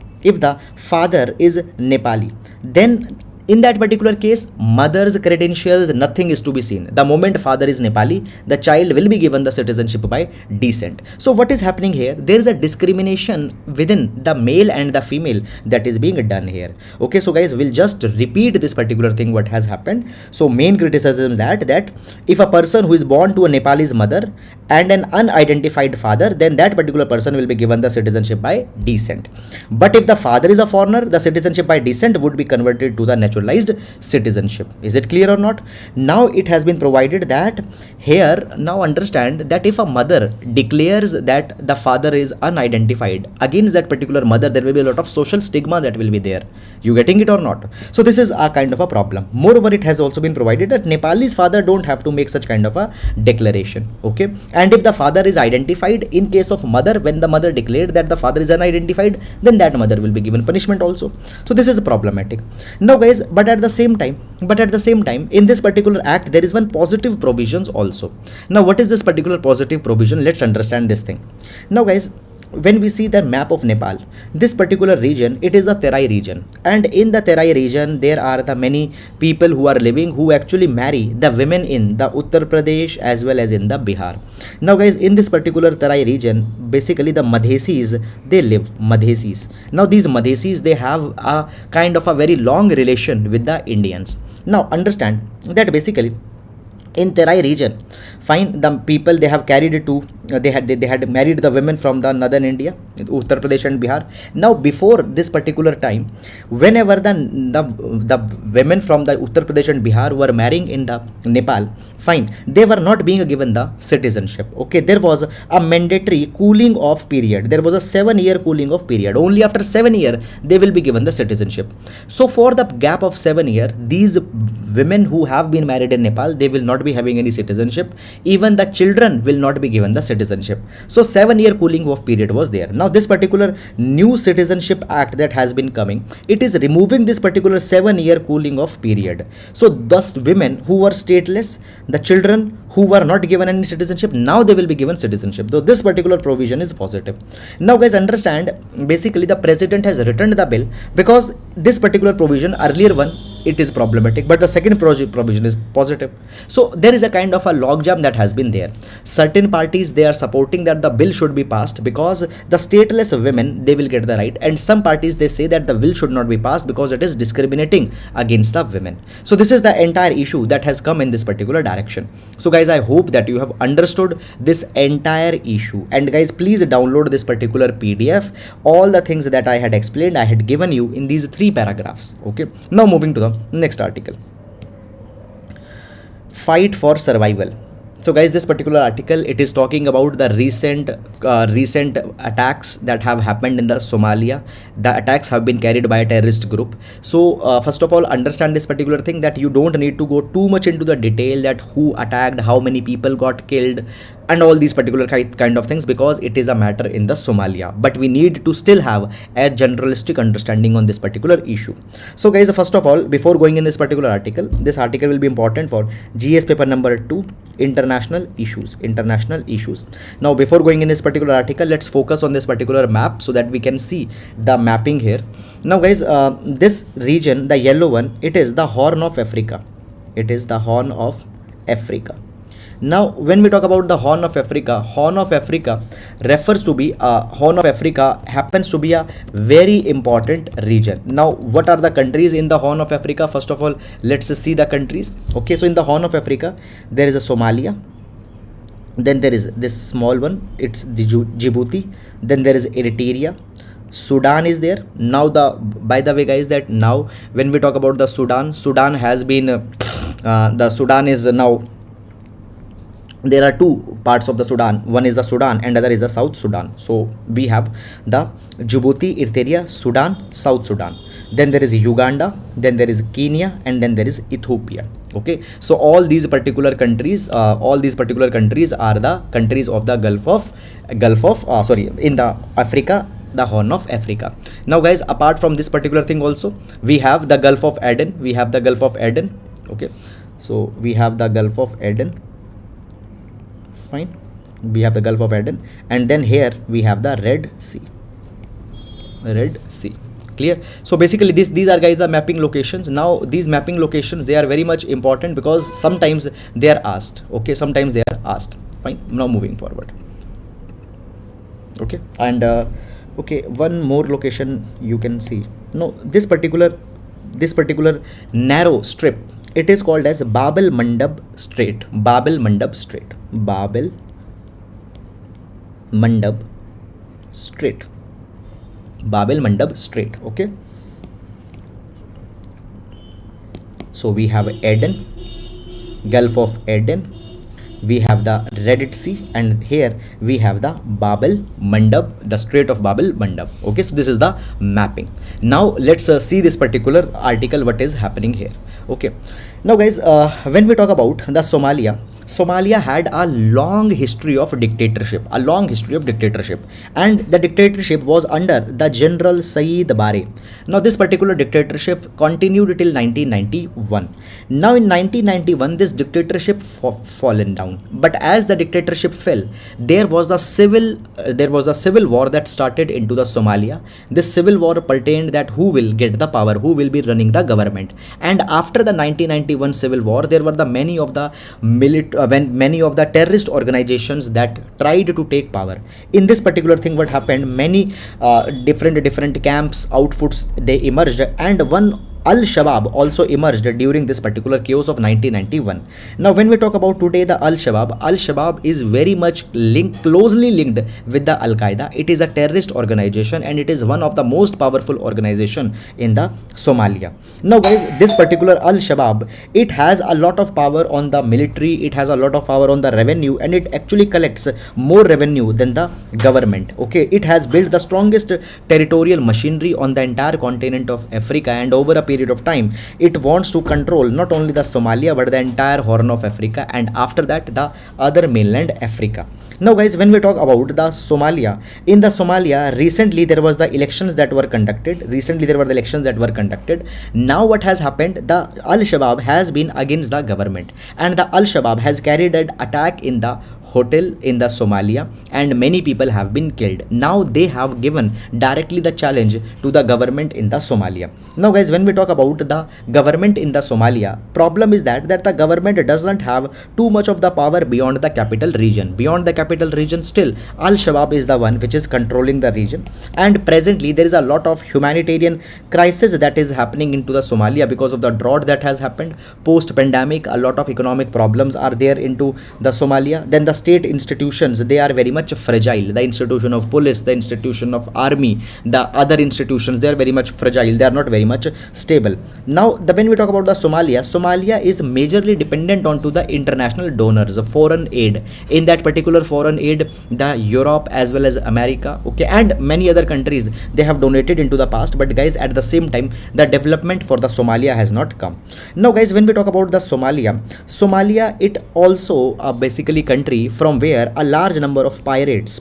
A: then in that particular case, mother's credentials, nothing is to be seen. The moment father is Nepali, the child will be given the citizenship by descent. So what is happening here? There is a discrimination within the male and the female that is being done here. Okay, so guys, we'll just repeat this particular thing what has happened. So main criticism that if a person who is born to a Nepalese mother and an unidentified father, then that particular person will be given the citizenship by descent. But if the father is a foreigner, the citizenship by descent would be converted to the naturalized naturalized citizenship. Is it clear or not? Now it has been provided that here, now understand that if a mother declares that the father is unidentified, against that particular mother there will be a lot of social stigma that will be there. You getting it or not? So this is a kind of a problem. Moreover, it has also been provided that Nepalese father don't have to make such kind of a declaration. Okay, and if the father is identified, in case of mother, when the mother declared that the father is unidentified, then that mother will be given punishment also. So this is problematic. Now guys, but at the same time in this particular act there is one positive provisions also. Now what is this particular positive provision? Let's understand this thing. Now guys, when we see the map of Nepal, this particular region, it is a Terai region, and in the Terai region there are the many people who are living, who actually marry the women in the Uttar Pradesh as well as in the Bihar. Now guys, in this particular Terai region, basically the Madhesis, they live, Madhesis. Now these Madhesis, they have a kind of a very long relation with the Indians. Now understand that basically in Terai region, fine, the people, they have carried to they had married the women from the northern India, Uttar Pradesh and Bihar. Now before this particular time, whenever the women from the Uttar Pradesh and Bihar were marrying in the Nepal, fine, they were not being given the citizenship. Okay, there was a mandatory cooling off period. There was a 7-year cooling off period. Only after 7 years they will be given the citizenship. So for the gap of 7 years, these women who have been married in Nepal, they will not be having any citizenship. Even the children will not be given the citizenship. So 7-year cooling off period was there. Now this particular new citizenship act that has been coming, it is removing this particular 7-year cooling off period. So thus women who were stateless, the children who were not given any citizenship, now they will be given citizenship. Though this particular provision is positive. Now guys, understand, basically the president has returned the bill because this particular provision, earlier one, it is problematic, but the second provision is positive. So there is a kind of a logjam that has been there. Certain parties, they are supporting that the bill should be passed because the stateless women, they will get the right, and some parties, they say that the bill should not be passed because it is discriminating against the women. So this is the entire issue that has come in this particular direction. So guys, I hope that you have understood this entire issue, and guys, please download this particular PDF. All the things that I had explained, I had given you in these 3 paragraphs. Okay, now moving to the next article. Fight for survival. So guys, this particular article, it is talking about the recent attacks that have happened in the Somalia. The attacks have been carried by a terrorist group. So first of all, understand this particular thing, that you don't need to go too much into the detail that who attacked, how many people got killed, and all these particular kind of things, because it is a matter in the Somalia. But we need to still have a generalistic understanding on this particular issue. So guys, first of all, before going in this particular article, this article will be important for GS paper number 2, international issues. Now before going in this particular article, let's focus on this particular map so that we can see the mapping here. Now guys, this region, the yellow one, it is the Horn of Africa. It is the Horn of Africa. Now when we talk about the Horn of Africa refers to be Horn of Africa happens to be a very important region. Now what are the countries in the Horn of Africa? First of all, let's see the countries. Okay, so in the Horn of Africa, there is a Somalia, then there is this small one, it's the Djibouti, then there is Eritrea, Sudan is there. Now by the way guys, that now when we talk about the Sudan has been the Sudan is now, there are 2 parts of the Sudan. One is the Sudan and other is the South Sudan. So we have the Djibouti, Eritrea, Sudan, South Sudan. Then there is Uganda, then there is Kenya, and then there is Ethiopia. Okay, so all these particular countries are the countries of the in the Africa, the Horn of Africa. Now guys, apart from this particular thing also, we have the Gulf of Aden. Okay, so we have the Gulf of Aden. Fine, we have the Gulf of Aden, and then here we have the Red Sea. Clear? So basically these are guys the mapping locations. Now these mapping locations, they are very much important because sometimes they are asked. Okay, sometimes they are asked. Fine, now moving forward. Okay, and okay, one more location you can see. No, this particular narrow strip, it is called as Bab el Mandab Strait. Okay, So we have Aden, Gulf of Aden, we have the Red Sea, and here we have the Babel Mandab, the Strait of Babel Mandab. Okay, so this is the mapping. Now let's see this particular article, what is happening here. Okay, now guys, when we talk about the Somalia had a long history of dictatorship, and the dictatorship was under the General Saeed Barre. Now this particular dictatorship continued till 1991. Now in 1991 this dictatorship fallen down, but as the dictatorship fell, there was a civil war that started into the Somalia. This civil war pertained that who will get the power, who will be running the government. And after the 1991 civil war, there were the many of the terrorist organizations that tried to take power. In this particular thing, what happened, many different camps, outfits, they emerged, and one Al-Shabaab also emerged during this particular chaos of 1991. Now when we talk about today the Al-Shabaab is very much closely linked with the Al-Qaeda. It is a terrorist organization and it is one of the most powerful organization in the Somalia. Now guys, this particular Al-Shabaab, it has a lot of power on the military, it has a lot of power on the revenue, and it actually collects more revenue than the government. Okay, it has built the strongest territorial machinery on the entire continent of Africa, and over a period of time it wants to control not only the Somalia but the entire Horn of Africa, and after that the other mainland Africa. Now guys, when we talk about the Somalia, in the Somalia recently there was the elections that were conducted. Now what has happened, the Al-Shabaab has been against the government, and the Al-Shabaab has carried an attack in the hotel in the Somalia, and many people have been killed. Now they have given directly the challenge to the government in the Somalia. Now guys, when we talk about the government in the Somalia, problem is that the government does not have too much of the power beyond the capital region. Still Al-Shabaab is the one which is controlling the region, and presently there is a lot of humanitarian crisis that is happening into the Somalia because of the drought that has happened post pandemic. A lot of economic problems are there into the Somalia. Then the state institutions, they are very much fragile. The institution of police, the institution of army, the other institutions, they are very much fragile. They are not very much stable. Now when we talk about the Somalia is majorly dependent on to the international donors, foreign aid. In that particular foreign aid, the Europe as well as America, okay, and many other countries, they have donated into the past. But guys, at the same time, the development for the Somalia has not come. Now guys, when we talk about the Somalia, it also basically country from where a large number of pirates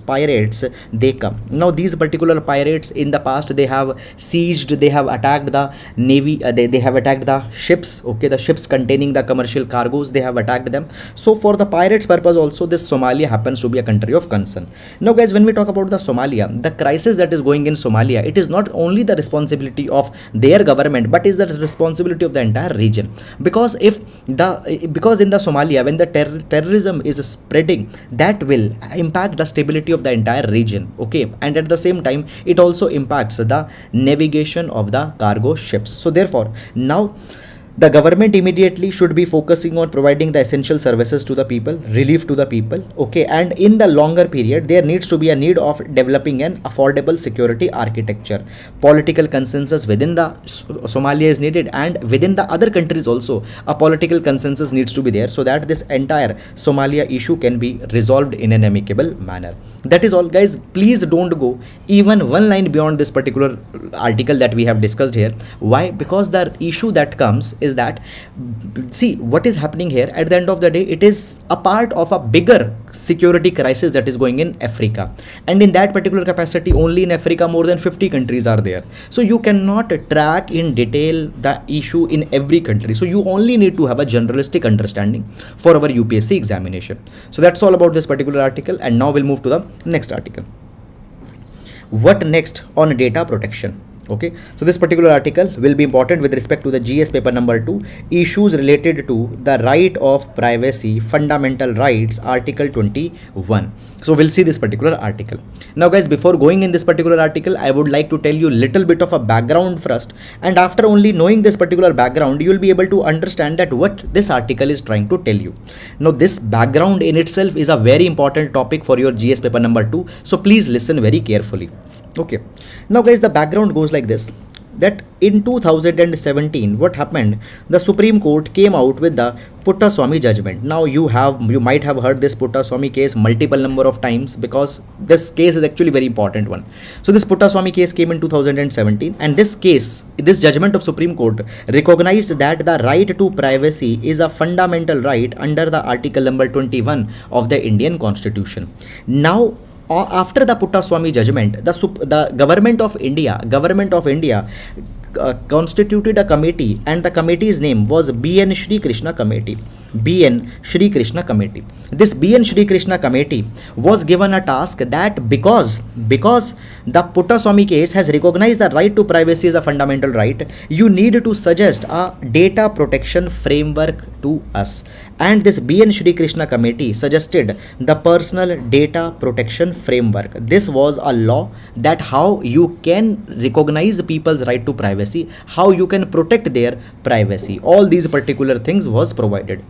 A: they come. Now these particular pirates in the past, they have sieged, they have attacked the navy, they have attacked the ships, okay, the ships containing the commercial cargoes, they have attacked them. So for the pirates purpose also, this Somalia happens to be a country of concern. Now guys, when we talk about the Somalia, the crisis that is going in Somalia, it is not only the responsibility of their government, but is the responsibility of the entire region. Because in the Somalia, when the terrorism is spreading, that will impact the stability of the entire region, okay, and at the same time it also impacts the navigation of the cargo ships. So therefore now the government immediately should be focusing on providing the essential services to the people, relief to the people, okay, and in the longer period there needs to be a need of developing an affordable security architecture. Political consensus within the Somalia is needed, and within the other countries also a political consensus needs to be there, so that this entire Somalia issue can be resolved in an amicable manner. That is all guys. Please don't go even one line beyond this particular article that we have discussed here. Why? Because the issue that comes is that, see, what is happening here at the end of the day, it is a part of a bigger security crisis that is going in Africa, and in that particular capacity, only in Africa more than 50 countries are there. So you cannot track in detail the issue in every country, so you only need to have a generalistic understanding for our UPSC examination. So that's all about this particular article, and now we'll move to the next article. What next on data protection? Okay, so this particular article will be important with respect to the GS paper number 2, issues related to the right of privacy, fundamental rights, article 21. So we'll see this particular article. Now guys, before going in this particular article, I would like to tell you a little bit of a background first, and after only knowing this particular background, you will be able to understand that what this article is trying to tell you. Now this background in itself is a very important topic for your GS paper number 2, so please listen very carefully. Okay, now guys, the background goes like this. that in 2017, what happened? The Supreme Court came out with the Puttaswamy judgment. Now you might have heard this Puttaswamy case multiple number of times, because this case is actually very important one. So this Puttaswamy case came in 2017, and this judgment of Supreme Court recognized that the right to privacy is a fundamental right under the article number 21 of the Indian Constitution. Now, after the Puttaswamy judgment, the government of India constituted a committee, and the committee's name was BN Shri Krishna Committee. BN Shri Krishna Committee. This BN Shri Krishna Committee was given a task that because the Puttaswamy case has recognized the right to privacy as a fundamental right, you need to suggest a data protection framework to us. And this BN Shri Krishna Committee suggested the personal data protection framework. This was a law that how you can recognize people's right to privacy, how you can protect their privacy. All these particular things was provided.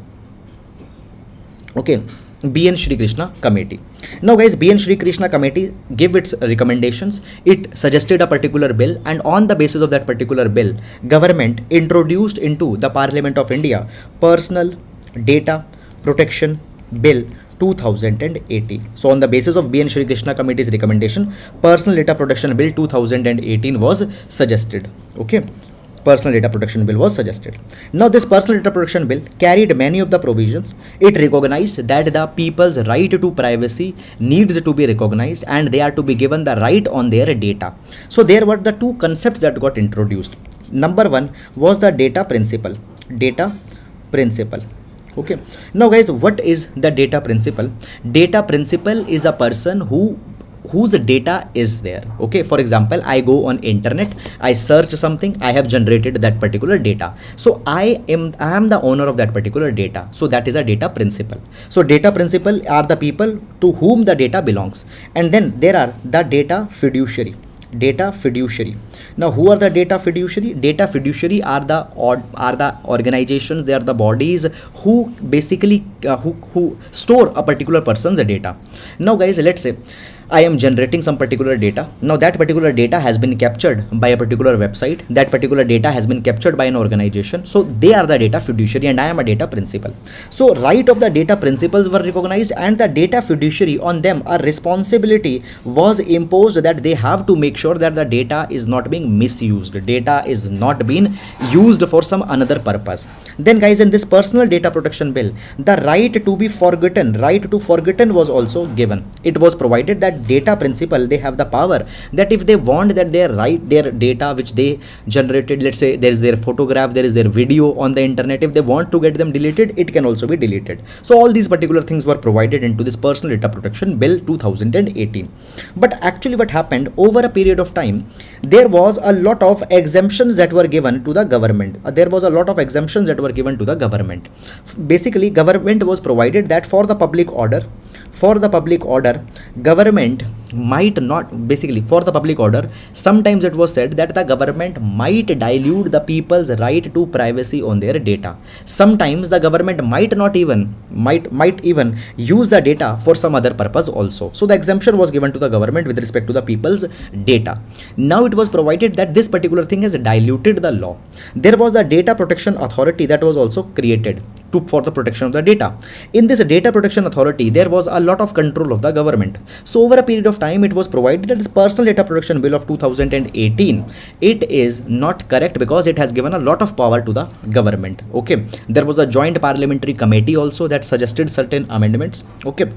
A: Okay, BN Shri Krishna Committee. Now guys, BN Shri Krishna Committee gave its recommendations. It suggested a particular bill, and on the basis of that particular bill, government introduced into the Parliament of India Personal Data Protection Bill 2018. So on the basis of BN Shri Krishna Committee's recommendation, Personal Data Protection Bill 2018 was suggested. Okay, Personal Data Protection Bill was suggested. Now this Personal Data Protection Bill carried many of the provisions. It recognized that the people's right to privacy needs to be recognized, and they are to be given the right on their data. So there were the two concepts that got introduced. Number one was the data principle. Data principle. Okay, now guys, what is the data principle? Data principle is a person whose data is there. Okay, for example, I go on internet, I search something, I have generated that particular data, so I am the owner of that particular data. So that is a data principle. So data principle are the people to whom the data belongs. And then there are the data fiduciary. Data fiduciary. Now who are the data fiduciary? Data fiduciary are the organizations, they are the bodies who basically who store a particular person's data. Now guys, let's say I am generating some particular data. Now that particular data has been captured by a particular website. That particular data has been captured by an organization. So they are the data fiduciary, and I am a data principal. So right of the data principals were recognized, and the data fiduciary, on them a responsibility was imposed that they have to make sure that the data is not being misused. Data is not being used for some another purpose. Then guys, in this Personal Data Protection Bill, the right to be forgotten, was also given. It was provided that data principal, they have the power that if they want that their data which they generated, let's say there is their photograph, there is their video on the internet, if they want to get them deleted, it can also be deleted. So all these particular things were provided into this Personal Data Protection Bill 2018. But actually what happened, over a period of time, there was a lot of exemptions that were given to the government. Basically, government was provided that for the public order, government might not, basically for the public order, sometimes it was said that the government might dilute the people's right to privacy on their data. Sometimes the government might even use the data for some other purpose also. So the exemption was given to the government with respect to the people's data. Now it was provided that this particular thing has diluted the law. There was the Data Protection Authority that was also created for the protection of the data. In this Data Protection Authority, there was a lot of control of the government. So over a period of time, it was provided that this Personal Data Protection Bill of 2018, it is not correct because it has given a lot of power to the government. Okay, there was a joint parliamentary committee also that suggested certain amendments. Okay,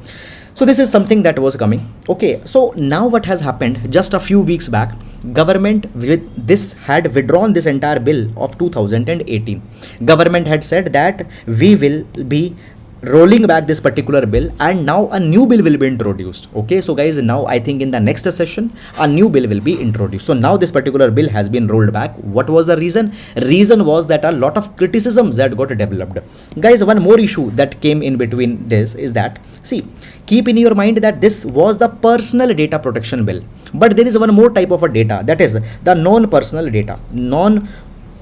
A: so this is something that was coming. Okay, so now what has happened, just a few weeks back, government with this had withdrawn this entire bill of 2018. Government had said that we will be rolling back this particular bill, and now a new bill will be introduced. Okay, so guys, now I think in the next session a new bill will be introduced. So now this particular bill has been rolled back. What was the reason? Reason was that a lot of criticisms that got developed. Guys, one more issue that came in between this is that, see, keep in your mind that this was the Personal Data Protection Bill, but there is one more type of a data, that is the non-personal data.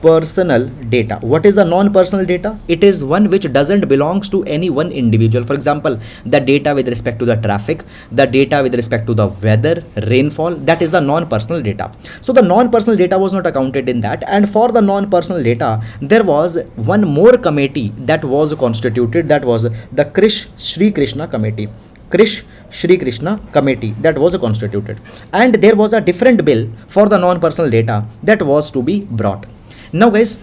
A: personal data. What is the non-personal data? It is one which doesn't belongs to any one individual. For example, the data with respect to the traffic, the data with respect to the weather, rainfall, that is the non-personal data. So the non-personal data was not accounted in that, and for the non-personal data there was one more committee that was constituted, that was the Krish Shri Krishna committee. Krish Shri Krishna committee that was constituted, and there was a different bill for the non-personal data that was to be brought. Now guys,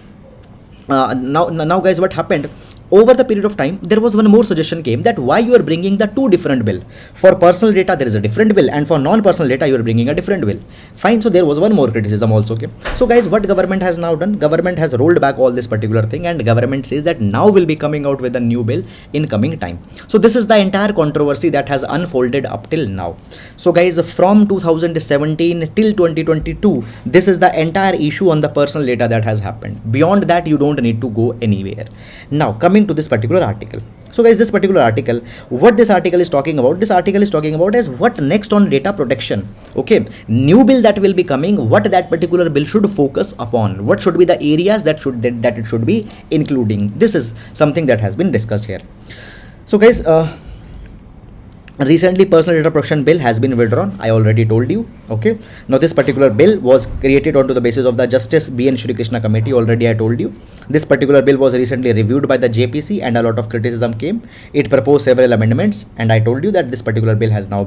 A: what happened? Over the period of time, there was one more suggestion came that why you are bringing the two different bill. For personal data, there is a different bill, and for non-personal data, you are bringing a different bill. Fine. So there was one more criticism also. Okay. So guys, what government has now done? Government has rolled back all this particular thing, and government says that now will be coming out with a new bill in coming time. So this is the entire controversy that has unfolded up till now. So guys, from 2017 till 2022, this is the entire issue on the personal data that has happened. Beyond that, you don't need to go anywhere. Now coming to this particular article. So guys, this particular article, what this article is talking about, this article is talking about is what next on data protection. Okay, new bill that will be coming, what that particular bill should focus upon, what should be the areas that it should be including. This is something that has been discussed here. So guys, recently personal data protection bill has been withdrawn. I already told you. Okay, now this particular bill was created onto the basis of the Justice B N Shri Krishna committee. Already I told you. This particular bill was recently reviewed by the JPC, and a lot of criticism came. It proposed several amendments, and I told you that this particular bill has now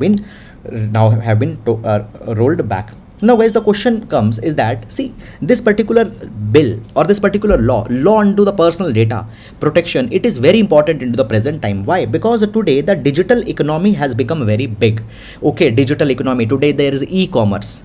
A: have been rolled back. Now guys, the question comes is that, see, this particular bill or this particular law onto the personal data protection, it is very important into the present time. Why? Because today the digital economy has become very big. Okay, digital economy, today there is e-commerce,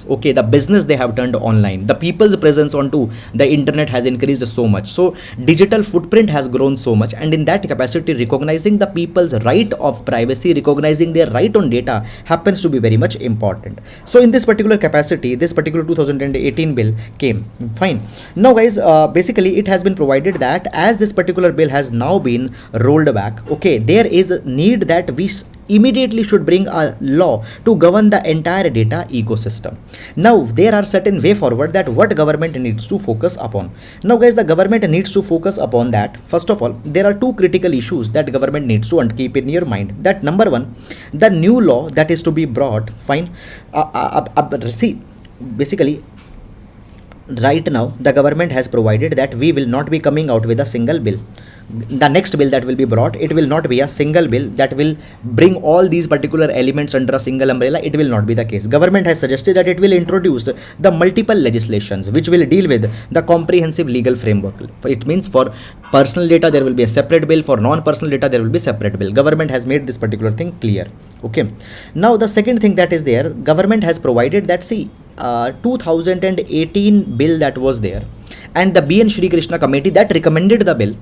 A: okay, the business they have turned online, the people's presence onto the internet has increased so much, so digital footprint has grown so much, and in that capacity, recognizing the people's right of privacy, recognizing their right on data happens to be very much important. So in this particular capacity, this particular 2018 bill came. Fine. Now guys, basically it has been provided that as this particular bill has now been rolled back, okay, there is a need that we immediately should bring a law to govern the entire data ecosystem. Now there are certain way forward that what government needs to focus upon. Now guys, the government needs to focus upon that. First of all, there are two critical issues that government needs to keep in your mind. That number one, the new law that is to be brought. Fine. See, basically right now the government has provided that we will not be coming out with a single bill. The next bill that will be brought, it will not be a single bill that will bring all these particular elements under a single umbrella. It will not be the case. Government has suggested that it will introduce the multiple legislations which will deal with the comprehensive legal framework. It means for personal data there will be a separate bill, for non-personal data there will be separate bill. Government has made this particular thing clear. Okay. Now the second thing that is there, government has provided that, see, 2018 bill that was there, and the B N Shri Krishna committee that recommended the bill,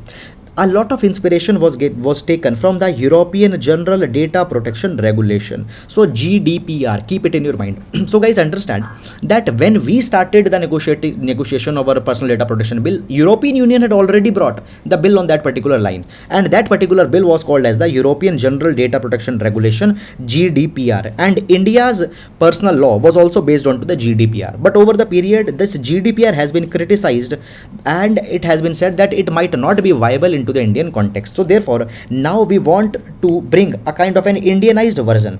A: a lot of inspiration was taken from the European General Data Protection Regulation. So GDPR, keep it in your mind. So guys, understand that when we started the negotiation of our personal data protection bill, European Union had already brought the bill on that particular line, and that particular bill was called as the European General Data Protection Regulation, GDPR, and India's personal law was also based on to the GDPR. But over the period, this GDPR has been criticized, and it has been said that it might not be viable into the Indian context. So therefore, now we want to bring a kind of an Indianized version.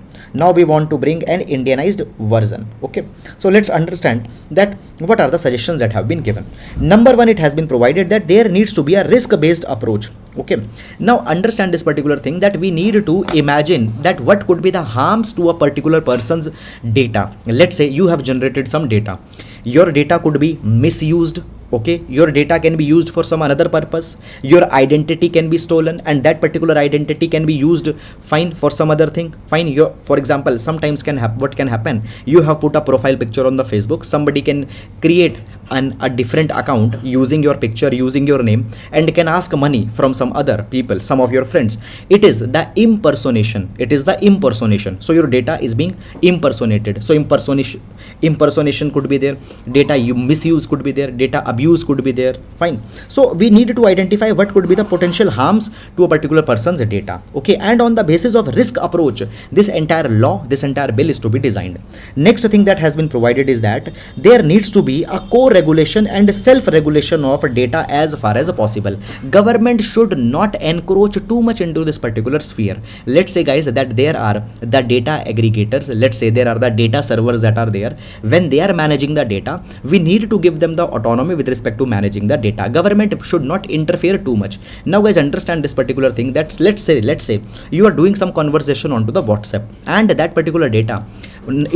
A: Okay, so let's understand that what are the suggestions that have been given. Number one, it has been provided that there needs to be a risk-based approach. Okay, now understand this particular thing, that we need to imagine that what could be the harms to a particular person's data. Let's say you have generated some data, your data could be misused. Okay, your data can be used for some another purpose, your identity can be stolen, and that particular identity can be used, fine, for some other thing. Fine, for example, sometimes what can happen, you have put a profile picture on the Facebook, somebody can create a different account using your picture, using your name, and can ask money from some other people, some of your friends. It is the impersonation. So your data is being impersonated. So impersonation could be there, data misuse could be there, data abuse could be there. Fine. So we need to identify what could be the potential harms to a particular person's data. Okay, and on the basis of risk approach, this entire bill is to be designed. Next thing that has been provided is that there needs to be a core regulation and self-regulation of data as far as possible. Government should not encroach too much into this particular sphere. Let's say guys that there are the data aggregators, let's say there are the data servers that are there. When they are managing the data, we need to give them the autonomy with respect to managing the data. Government should not interfere too much. Now guys, understand this particular thing, that let's say you are doing some conversation onto the WhatsApp and that particular data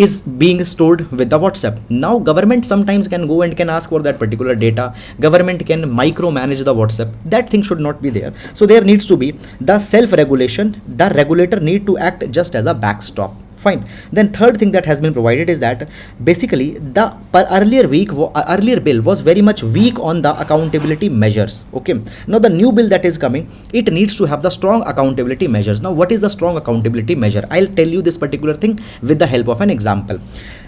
A: is being stored with the WhatsApp. Now government sometimes can go and can ask for that particular data. Government can micromanage the WhatsApp. That thing should not be there. So there needs to be the self-regulation. The regulator need to act just as a backstop. Fine. Then third thing that has been provided is that basically the earlier bill was very much weak on the accountability measures. Okay. Now the new bill that is coming, it needs to have the strong accountability measures. Now what is the strong accountability measure? I'll tell you this particular thing with the help of an example.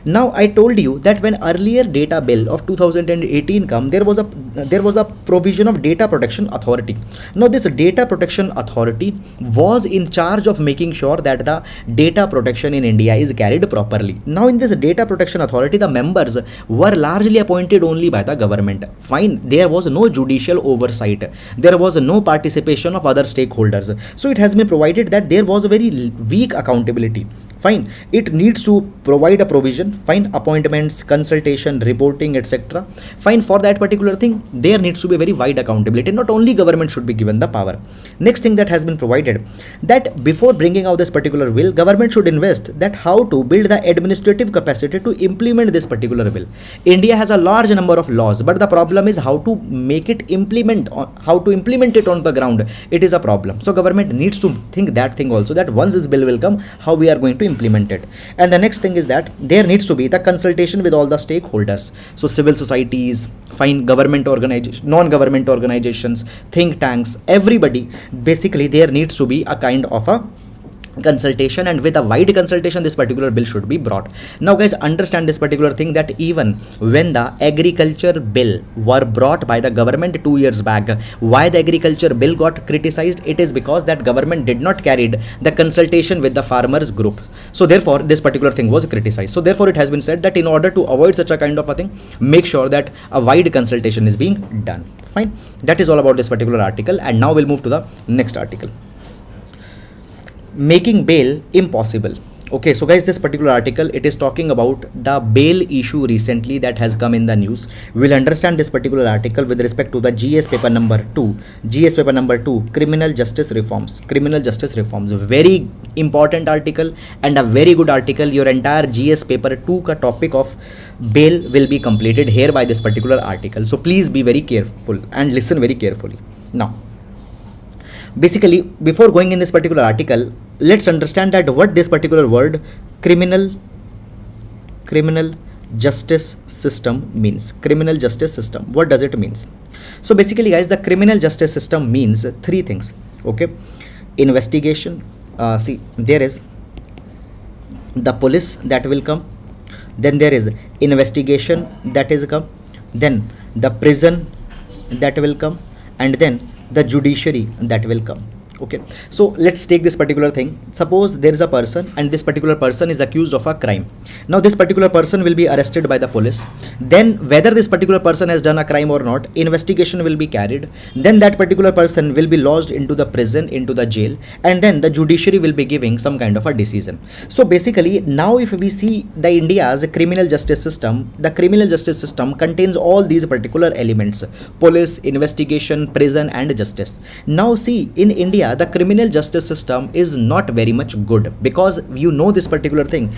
A: Now I told you that when earlier data bill of 2018 come, there was a provision of data protection authority. Now this data protection authority was in charge of making sure that the data protection in India is carried properly. Now in this data protection authority, the members were largely appointed only by the government. Fine, there was no judicial oversight, there was no participation of other stakeholders. So it has been provided that there was a very weak accountability. Fine, it needs to provide a provision. Fine, appointments, consultation, reporting, etc. Fine, for that particular thing there needs to be very wide accountability. Not only government should be given the power. Next thing that has been provided, that before bringing out this particular bill, government should invest that how to build the administrative capacity to implement this particular bill. India has a large number of laws, but the problem is how to make it how to implement it on the ground. It is a problem. So government needs to think that thing also, that once this bill will come, how we are going to implement it. And the next thing is that there needs to be the consultation with all the stakeholders. So civil societies, fine, government organizations, non-government organizations, think tanks, everybody. Basically there needs to be a kind of a consultation, and with a wide consultation this particular bill should be brought. Now guys, understand this particular thing, that even when the agriculture bill were brought by the government 2 years back, why the agriculture bill got criticized? It is because that government did not carried the consultation with the farmers group. So therefore this particular thing was criticized. So therefore it has been said that in order to avoid such a kind of a thing, make sure that a wide consultation is being done. Fine, that is all about this particular article. And now we'll move to the next article, making bail impossible. Okay, so guys, this particular article, it is talking about the bail issue recently that has come in the news. We'll understand this particular article with respect to the GS paper number 2, criminal justice reforms. Very important article and a very good article. Your entire GS paper 2 ka topic of bail will be completed here by this particular article. So please be very careful and listen very carefully. Now basically, before going in this particular article, let's understand that what this particular word criminal justice system means. Criminal justice system, what does it mean? So basically guys, the criminal justice system means three things. Okay, investigation, see, there is the police that will come, then there is investigation that is come, then the prison that will come, and then the judiciary that will come. Okay, so let's take this particular thing. Suppose there is a person and this particular person is accused of a crime. Now this particular person will be arrested by the police. Then whether this particular person has done a crime or not, investigation will be carried. Then that particular person will be lodged into the prison, into the jail, and then the judiciary will be giving some kind of a decision. So basically now if we see the India's criminal justice system, the criminal justice system contains all these particular elements: police, investigation, prison, and justice. Now see, in India the criminal justice system is not very much good, because you know this particular thing.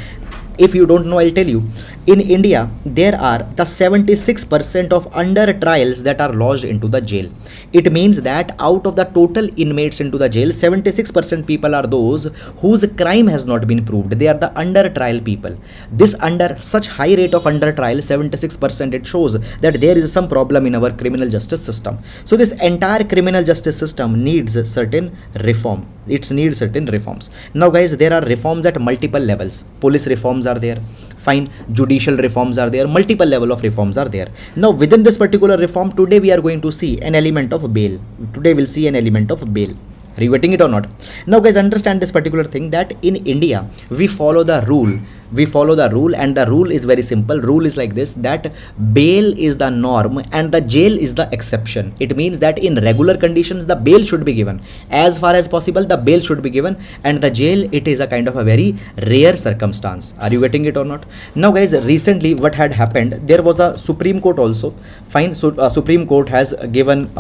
A: If you don't know, I'll tell you. In India, there are the 76% of under trials that are lodged into the jail. It means that out of the total inmates into the jail, 76% people are those whose crime has not been proved. They are the under trial people. This under such high rate of under trial, 76%, it shows that there is some problem in our criminal justice system. So this entire criminal justice system needs certain reform. It needs certain reforms. Now guys, there are reforms at multiple levels. Police reforms are there, fine, judicial reforms are there, multiple level of reforms are there. Now within this particular reform, today we are going to see an element of bail. Today we'll see an element of bail. Are you getting it or not? Now guys, understand this particular thing, that in India we follow the rule. And the rule is very simple. Rule is like this, that bail is the norm and the jail is the exception. It means that in regular conditions the bail should be given. As far as possible the bail should be given, and the jail, it is a kind of a very rare circumstance. Are you getting it or not? Now guys, recently what had happened, there was a Supreme Court also. Fine. So Supreme Court has given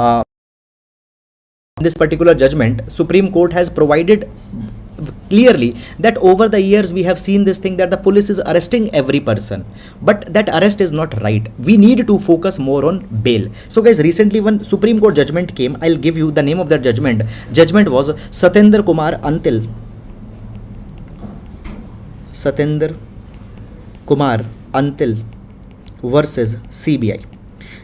A: this particular judgment. Supreme Court has provided clearly that over the years we have seen this thing, that the police is arresting every person, but that arrest is not right. We need to focus more on bail. So guys, recently one Supreme Court judgment came. I'll give you the name of that judgment. Judgment was Satendra Kumar Antil versus CBI.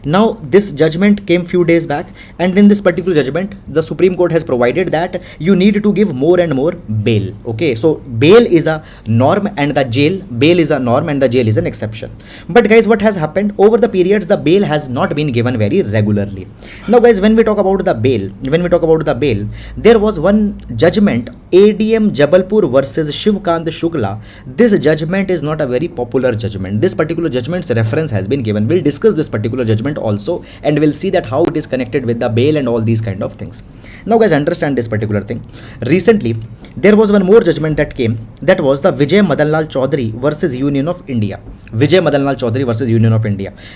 A: Now this judgment came few days back, and in this particular judgment the Supreme Court has provided that you need to give more and more bail. Okay, so bail is a norm and the jail is an exception. But guys, what has happened over the periods, the bail has not been given very regularly. Now guys, when we talk about the bail, there was one judgment, ADM Jabalpur versus Shivkant Shukla. This judgment is not a very popular judgment. This particular judgment's reference has been given. We'll discuss this particular judgment also, and we'll see that how it is connected with the bail and all these kind of things. Now guys, understand this particular thing. Recently there was one more judgment that came, that was the Vijay Madanlal Chaudhary versus Union of India.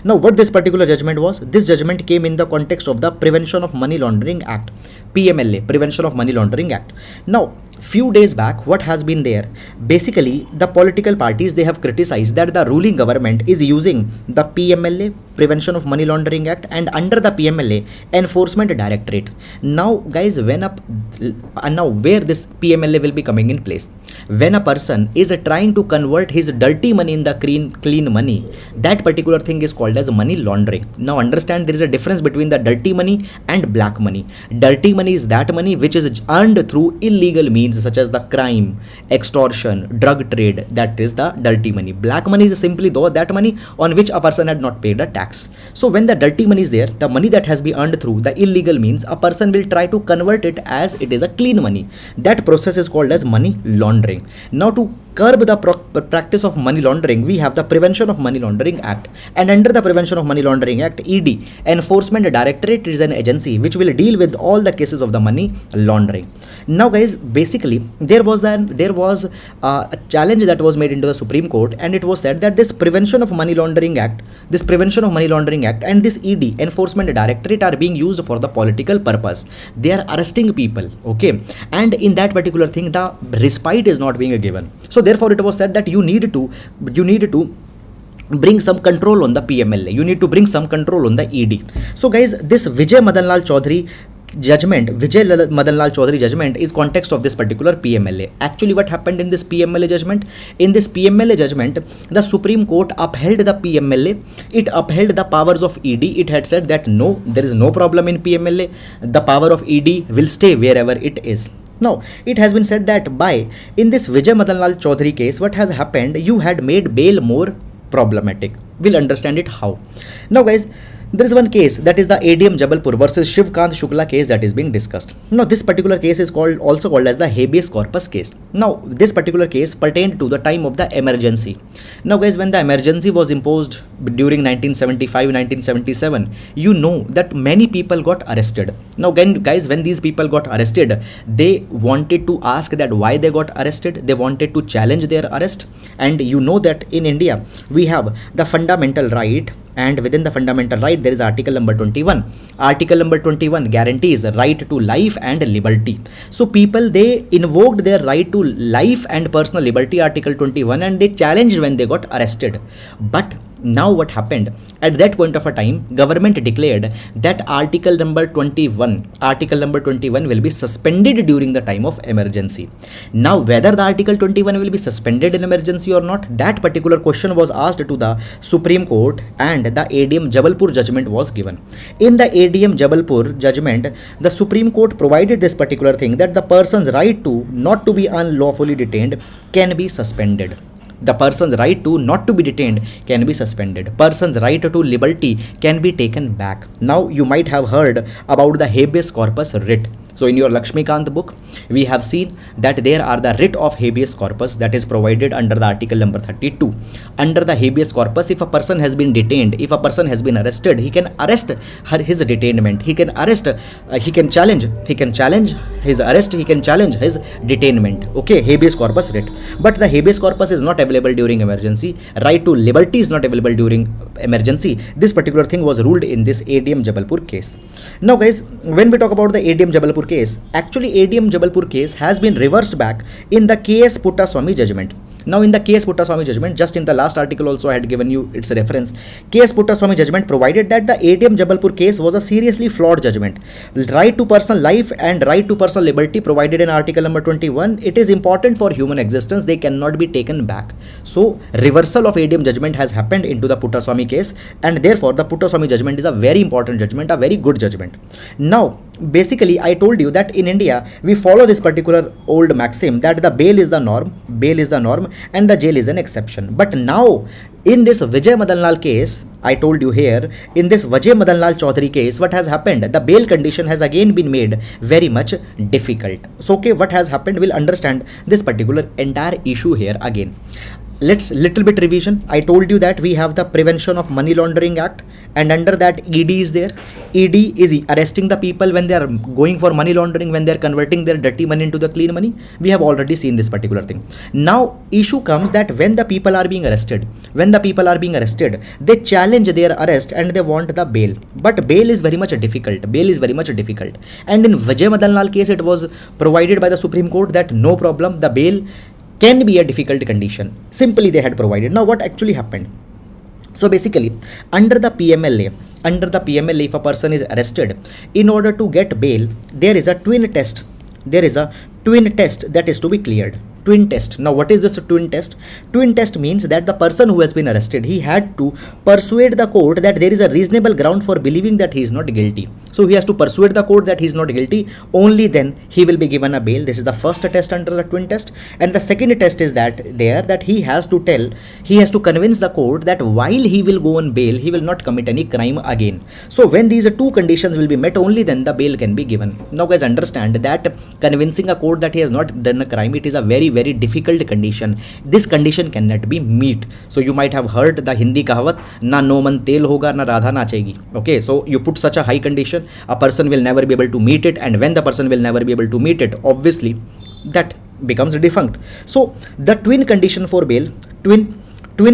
A: Now what this particular judgment was, this judgment came in the context of the Prevention of Money Laundering Act, PMLA, Prevention of Money Laundering Act. Now few days back, what has been there, basically the political parties, they have criticized that the ruling government is using the PMLA, Prevention of Money Laundering Act, and under the PMLA, Enforcement Directorate. Now guys, now where this PMLA will be coming in place, when a person is trying to convert his dirty money in the clean money, that particular thing is called as money laundering. Now understand, there is a difference between the dirty money and black money. Dirty money is that money which is earned through illegal means such as the crime, extortion, drug trade. That is the dirty money. Black money is simply that money on which a person had not paid a tax. So when the dirty money is there, the money that has been earned through the illegal means, a person will try to convert it as it is a clean money. That process is called as money laundering. Now to curb the practice of money laundering, we have the Prevention of Money Laundering Act, and under the Prevention of Money Laundering Act, ED, Enforcement Directorate, is an agency which will deal with all the cases of the money laundering. Now guys, basically there was a challenge that was made into the Supreme Court, and it was said that this Prevention of Money Laundering Act and this ED, Enforcement Directorate, are being used for the political purpose. They are arresting people, okay, and in that particular thing the respite is not being given. So therefore it was said that you need to bring some control on the PMLA, you need to bring some control on the ED. So guys, this Vijay Madanlal Chaudhary judgment is context of this particular PMLA. Actually what happened in this PMLA judgment? In this PMLA judgment, the Supreme Court upheld the PMLA. It upheld the powers of ED. It had said that no, there is no problem in PMLA. The power of ED will stay wherever it is. Now, it has been said that in this Vijay Madanlal Chaudhary case, what has happened, you had made bail more problematic. We'll understand it how. Now guys, there is one case, that is the ADM Jabalpur versus Shivkant Shukla case, that is being discussed. Now this particular case is also called as the habeas corpus case. Now this particular case pertained to the time of the emergency. Now guys, when the emergency was imposed during 1975-1977, you know that many people got arrested. Now guys, when these people got arrested, they wanted to ask that why they got arrested. They wanted to challenge their arrest, and you know that in India we have the fundamental right, and within the fundamental right there is article number 21. Article number 21 guarantees the right to life and liberty. So people, they invoked their right to life and personal liberty, article 21, and they challenged when they got arrested. But now what happened, at that point of a time, government declared that article number 21 will be suspended during the time of emergency. Now whether the article 21 will be suspended in emergency or not, that particular question was asked to the Supreme Court, and the ADM Jabalpur judgment was given. In the ADM Jabalpur judgment, the Supreme Court provided this particular thing, that the person's right to not to be unlawfully detained can be suspended. The person's right to not to be detained can be suspended. Person's right to liberty can be taken back. Now you might have heard about the habeas corpus writ. So in your Lakshmikant book, we have seen that there are the writ of habeas corpus that is provided under the article number 32. Under the habeas corpus, if a person has been detained, if a person has been arrested, he can arrest his detainment, he can arrest, he can challenge his arrest, he can challenge his detainment. Okay, habeas corpus writ. But the habeas corpus is not available during emergency. Right to liberty is not available during emergency. This particular thing was ruled in this ADM Jabalpur case. Now guys, when we talk about the ADM Jabalpur case, actually ADM Jabalpur case has been reversed back in the KS Puttaswamy judgment. Now in the KS Puttaswamy judgment, just in the last article also I had given you its reference, KS Puttaswamy judgment provided that the ADM Jabalpur case was a seriously flawed judgment. Right to personal life and right to personal liberty provided in article number 21, it is important for human existence, they cannot be taken back. So reversal of ADM judgment has happened into the Puttaswamy case, and therefore the Puttaswamy judgment is a very important judgment, a very good judgment. Now basically I told you that in India we follow this particular old maxim that the bail is the norm, and the jail is an exception. But now in this Vijay Madan Lal case, I told you here, in this Vijay Madan Lal Chaudhary case, what has happened? The bail condition has again been made very much difficult. So okay, what has happened? We'll understand this particular entire issue here again. Let's little bit revision. I told you that we have the Prevention of Money Laundering Act, and under that ED is there. ED is arresting the people when they are going for money laundering, when they are converting their dirty money into the clean money. We have already seen this particular thing. Now issue comes that when the people are being arrested, they challenge their arrest and they want the bail. But bail is very much difficult. And in Vijay Madan Lal case, it was provided by the Supreme Court that no problem, the bail can be a difficult condition. Simply they had provided. Now what actually happened? So basically, under the PMLA, if a person is arrested, in order to get bail, there is a twin test. That is to be cleared. Twin test. Now what is this twin test? Twin test means that the person who has been arrested, he had to persuade the court that there is a reasonable ground for believing that he is not guilty. So he has to persuade the court that he is not guilty, only then he will be given a bail. This is the first test under the twin test. And the second test is that he has to convince the court that while he will go on bail, he will not commit any crime again. So when these two conditions will be met, only then the bail can be given. Now guys, understand that convincing a court that he has not done a crime, it is a very difficult condition. This condition cannot be met. So you might have heard the Hindi kahavat, na no man tel hoga, na radha nachegi. Okay, so you put such a high condition, a person will never be able to meet it, and when the person will never be able to meet it, obviously that becomes defunct. So the twin condition for bail, twin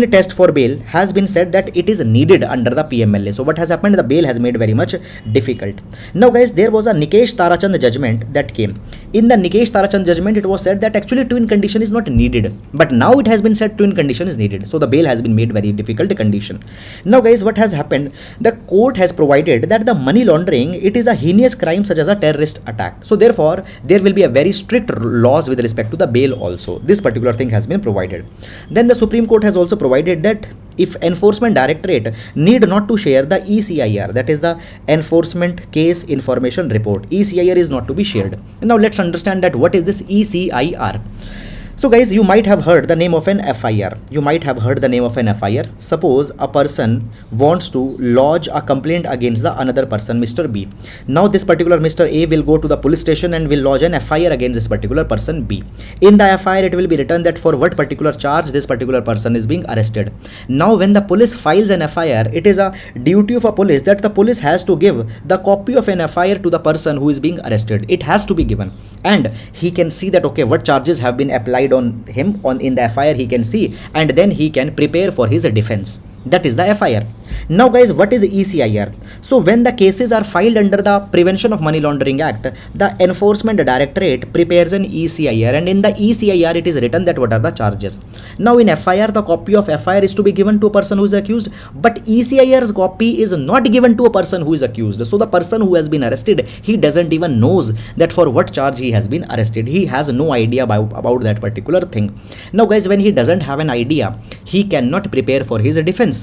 A: test for bail has been said that it is needed under the PMLA. So what has happened? The bail has made very much difficult. Now guys, there was a Nikesh Tarachand judgment that came. In the Nikesh Tarachand judgment, it was said that actually twin condition is not needed. But now it has been said twin condition is needed. So the bail has been made very difficult condition. Now guys, what has happened? The court has provided that the money laundering, it is a heinous crime such as a terrorist attack. So therefore, there will be a very strict laws with respect to the bail also. This particular thing has been provided. Then the Supreme Court has also provided that if Enforcement Directorate need not to share the ECIR, that is the Enforcement Case Information Report, ECIR is not to be shared. Now let's understand that what is this ECIR. So guys, you might have heard the name of an FIR. Suppose a person wants to lodge a complaint against the another person, Mr. B. Now this particular Mr. A will go to the police station and will lodge an FIR against this particular person B. In the FIR, it will be written that for what particular charge this particular person is being arrested. Now when the police files an FIR, it is a duty of a police that the police has to give the copy of an FIR to the person who is being arrested. It has to be given, and he can see that okay, what charges have been applied on him in the FIR, he can see, and then he can prepare for his defense. That is the FIR. Now guys, what is ECIR? So when the cases are filed under the Prevention of Money Laundering Act, the Enforcement Directorate prepares an ECIR, and in the ECIR it is written that what are the charges. Now in FIR, the copy of FIR is to be given to a person who is accused, but ECIR's copy is not given to a person who is accused. So the person who has been arrested, he doesn't even knows that for what charge he has been arrested. He has no idea about that particular thing. Now guys, when he doesn't have an idea, he cannot prepare for his defense.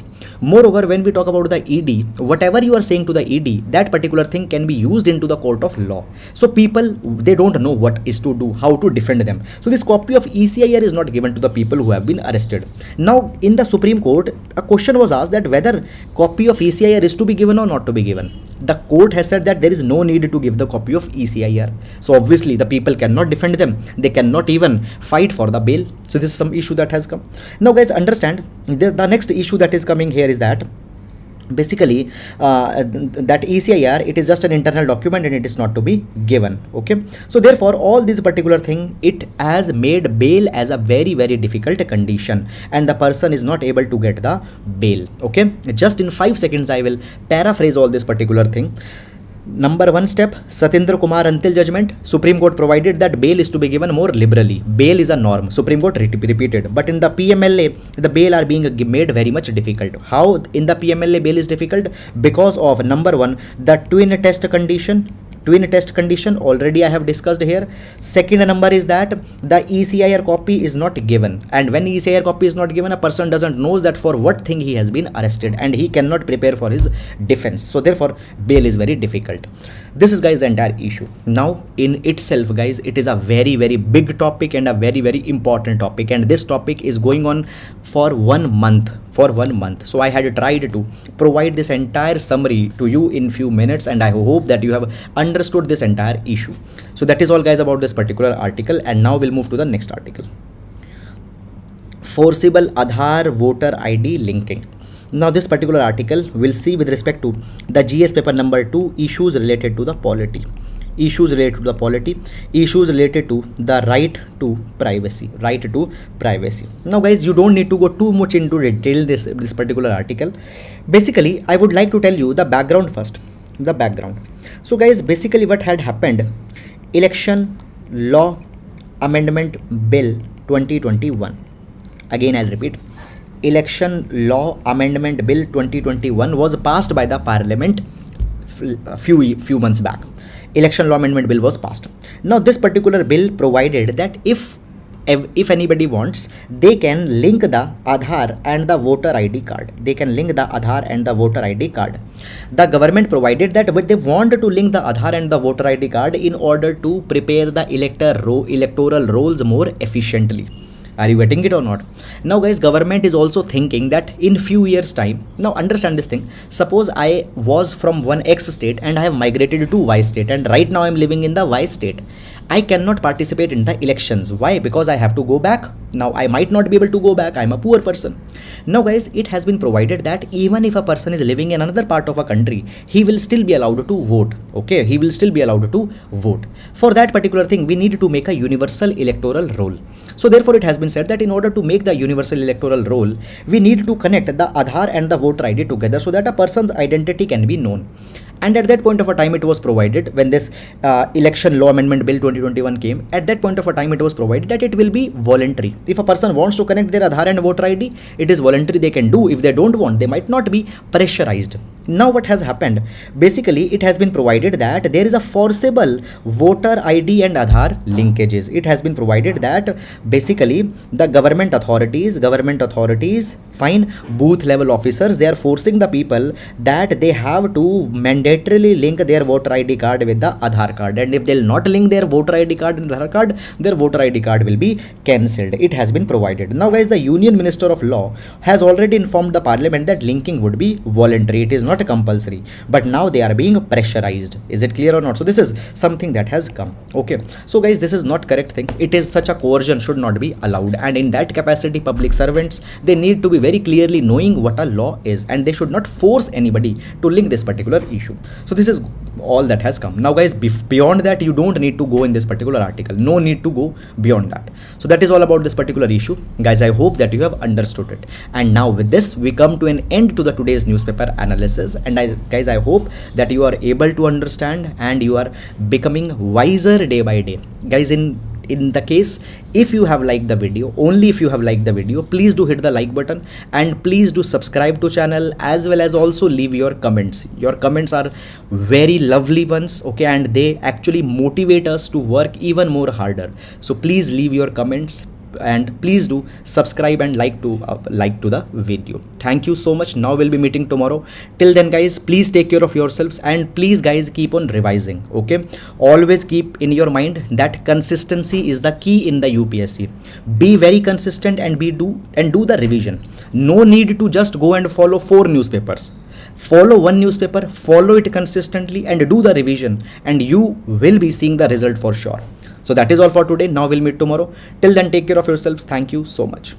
A: Moreover, when we talk about the ED, whatever you are saying to the ED, that particular thing can be used into the court of law. So people, they don't know what is to do, how to defend them. So this copy of ECIR is not given to the people who have been arrested. Now in the Supreme Court, a question was asked that whether copy of ECIR is to be given or not to be given. The court has said that there is no need to give the copy of ECIR. So obviously the people cannot defend them. They cannot even fight for the bail. So this is some issue that has come. Now guys, understand the next issue that is coming here is that basically that ECIR, it is just an internal document and it is not to be given. Okay, so therefore all this particular thing, it has made bail as a very difficult condition, and the person is not able to get the bail. Okay, just in 5 seconds I will paraphrase all this particular thing. Number 1 step, Satyendra Kumar until judgment, Supreme Court provided that bail is to be given more liberally. Bail is a norm, Supreme Court repeated. But in the PMLA, the bail are being made very much difficult. How in the PMLA bail is difficult? Because of number 1, the twin test condition. Already I have discussed here. Second number is that the ECIR copy is not given, and when ECIR copy is not given, a person doesn't knows that for what thing he has been arrested, and he cannot prepare for his defense. So therefore bail is very difficult. This is guys the entire issue. Now in itself guys, it is a very big topic and a very important topic, and this topic is going on for 1 month. So I had tried to provide this entire summary to you in few minutes, and I hope that you have understood this entire issue. So that is all guys about this particular article, and now we'll move to the next article. Forcible Aadhaar voter ID linking. Now this particular article will see with respect to the GS paper number 2, issues related to the polity. Issues related to the right to privacy. Now guys, you don't need to go too much into detail this particular article. Basically I would like to tell you the background first. So guys, basically what had happened, Election Law Amendment Bill 2021. Again I'll repeat, Election Law Amendment Bill 2021 was passed by the Parliament a few months back. Election Law Amendment Bill was passed. Now this particular bill provided that if anybody wants, they can link the Aadhaar and the voter ID card. The government provided that they want to link the Aadhaar and the voter ID card in order to prepare the electoral rolls more efficiently. Are you getting it or not? Now guys, government is also thinking that in few years time, now understand this thing, suppose I was from one X state and I have migrated to Y state, and right now I am living in the Y state. I cannot participate in the elections. Why? Because I have to go back. Now I might not be able to go back. I'm a poor person. Now guys, it has been provided that even if a person is living in another part of a country, he will still be allowed to vote. Okay, he will still be allowed to vote. For that particular thing, we need to make a universal electoral roll. So therefore it has been said that in order to make the universal electoral roll, we need to connect the Aadhaar and the voter ID together so that a person's identity can be known. And at that point of a time, it was provided, when this Election Law Amendment Bill 2021 came, at that point of a time it was provided that it will be voluntary. If a person wants to connect their Aadhaar and voter ID, it is voluntary, they can do. If they don't want, they might not be pressurized. Now what has happened, basically it has been provided that there is a forcible voter ID and Aadhaar linkages. It has been provided that basically the government authorities, fine, booth level officers, they are forcing the people that they have to mandatorily link their voter ID card with the Aadhaar card, and if they'll not link their voter ID card and Aadhaar card, their voter ID card will be cancelled. It has been provided. Now guys, the Union Minister of Law has already informed the Parliament that linking would be voluntary. It is not compulsory, but now they are being pressurized. Is it clear or not? So this is something that has come. Okay, so guys, this is not correct thing. It is such a coercion should not be allowed, and in that capacity, public servants, they need to be very clearly knowing what a law is, and they should not force anybody to link this particular issue. So this is all that has come. Now guys, beyond that, you don't need to go in this particular article. No need to go beyond that. So that is all about this particular issue. Guys, I hope that you have understood it. And now with this, we come to an end to the today's newspaper analysis. And guys, I hope that you are able to understand and you are becoming wiser day by day. Guys, in the case, if you have liked the video, only if you have liked the video, please do hit the like button, and please do subscribe to channel, as well as also leave your comments. Your comments are very lovely ones, okay, and they actually motivate us to work even more harder. So please leave your comments. and please do subscribe and like to the video. Thank you so much. Now we'll be meeting tomorrow. Till then guys, please take care of yourselves, and please guys keep on revising. Okay, always keep in your mind that consistency is the key in the UPSC. Be very consistent and do the revision. No need to just go and follow 4 newspapers. Follow one newspaper, follow it consistently and do the revision, and you will be seeing the result for sure. So that is all for today. Now we'll meet tomorrow. Till then, take care of yourselves. Thank you so much.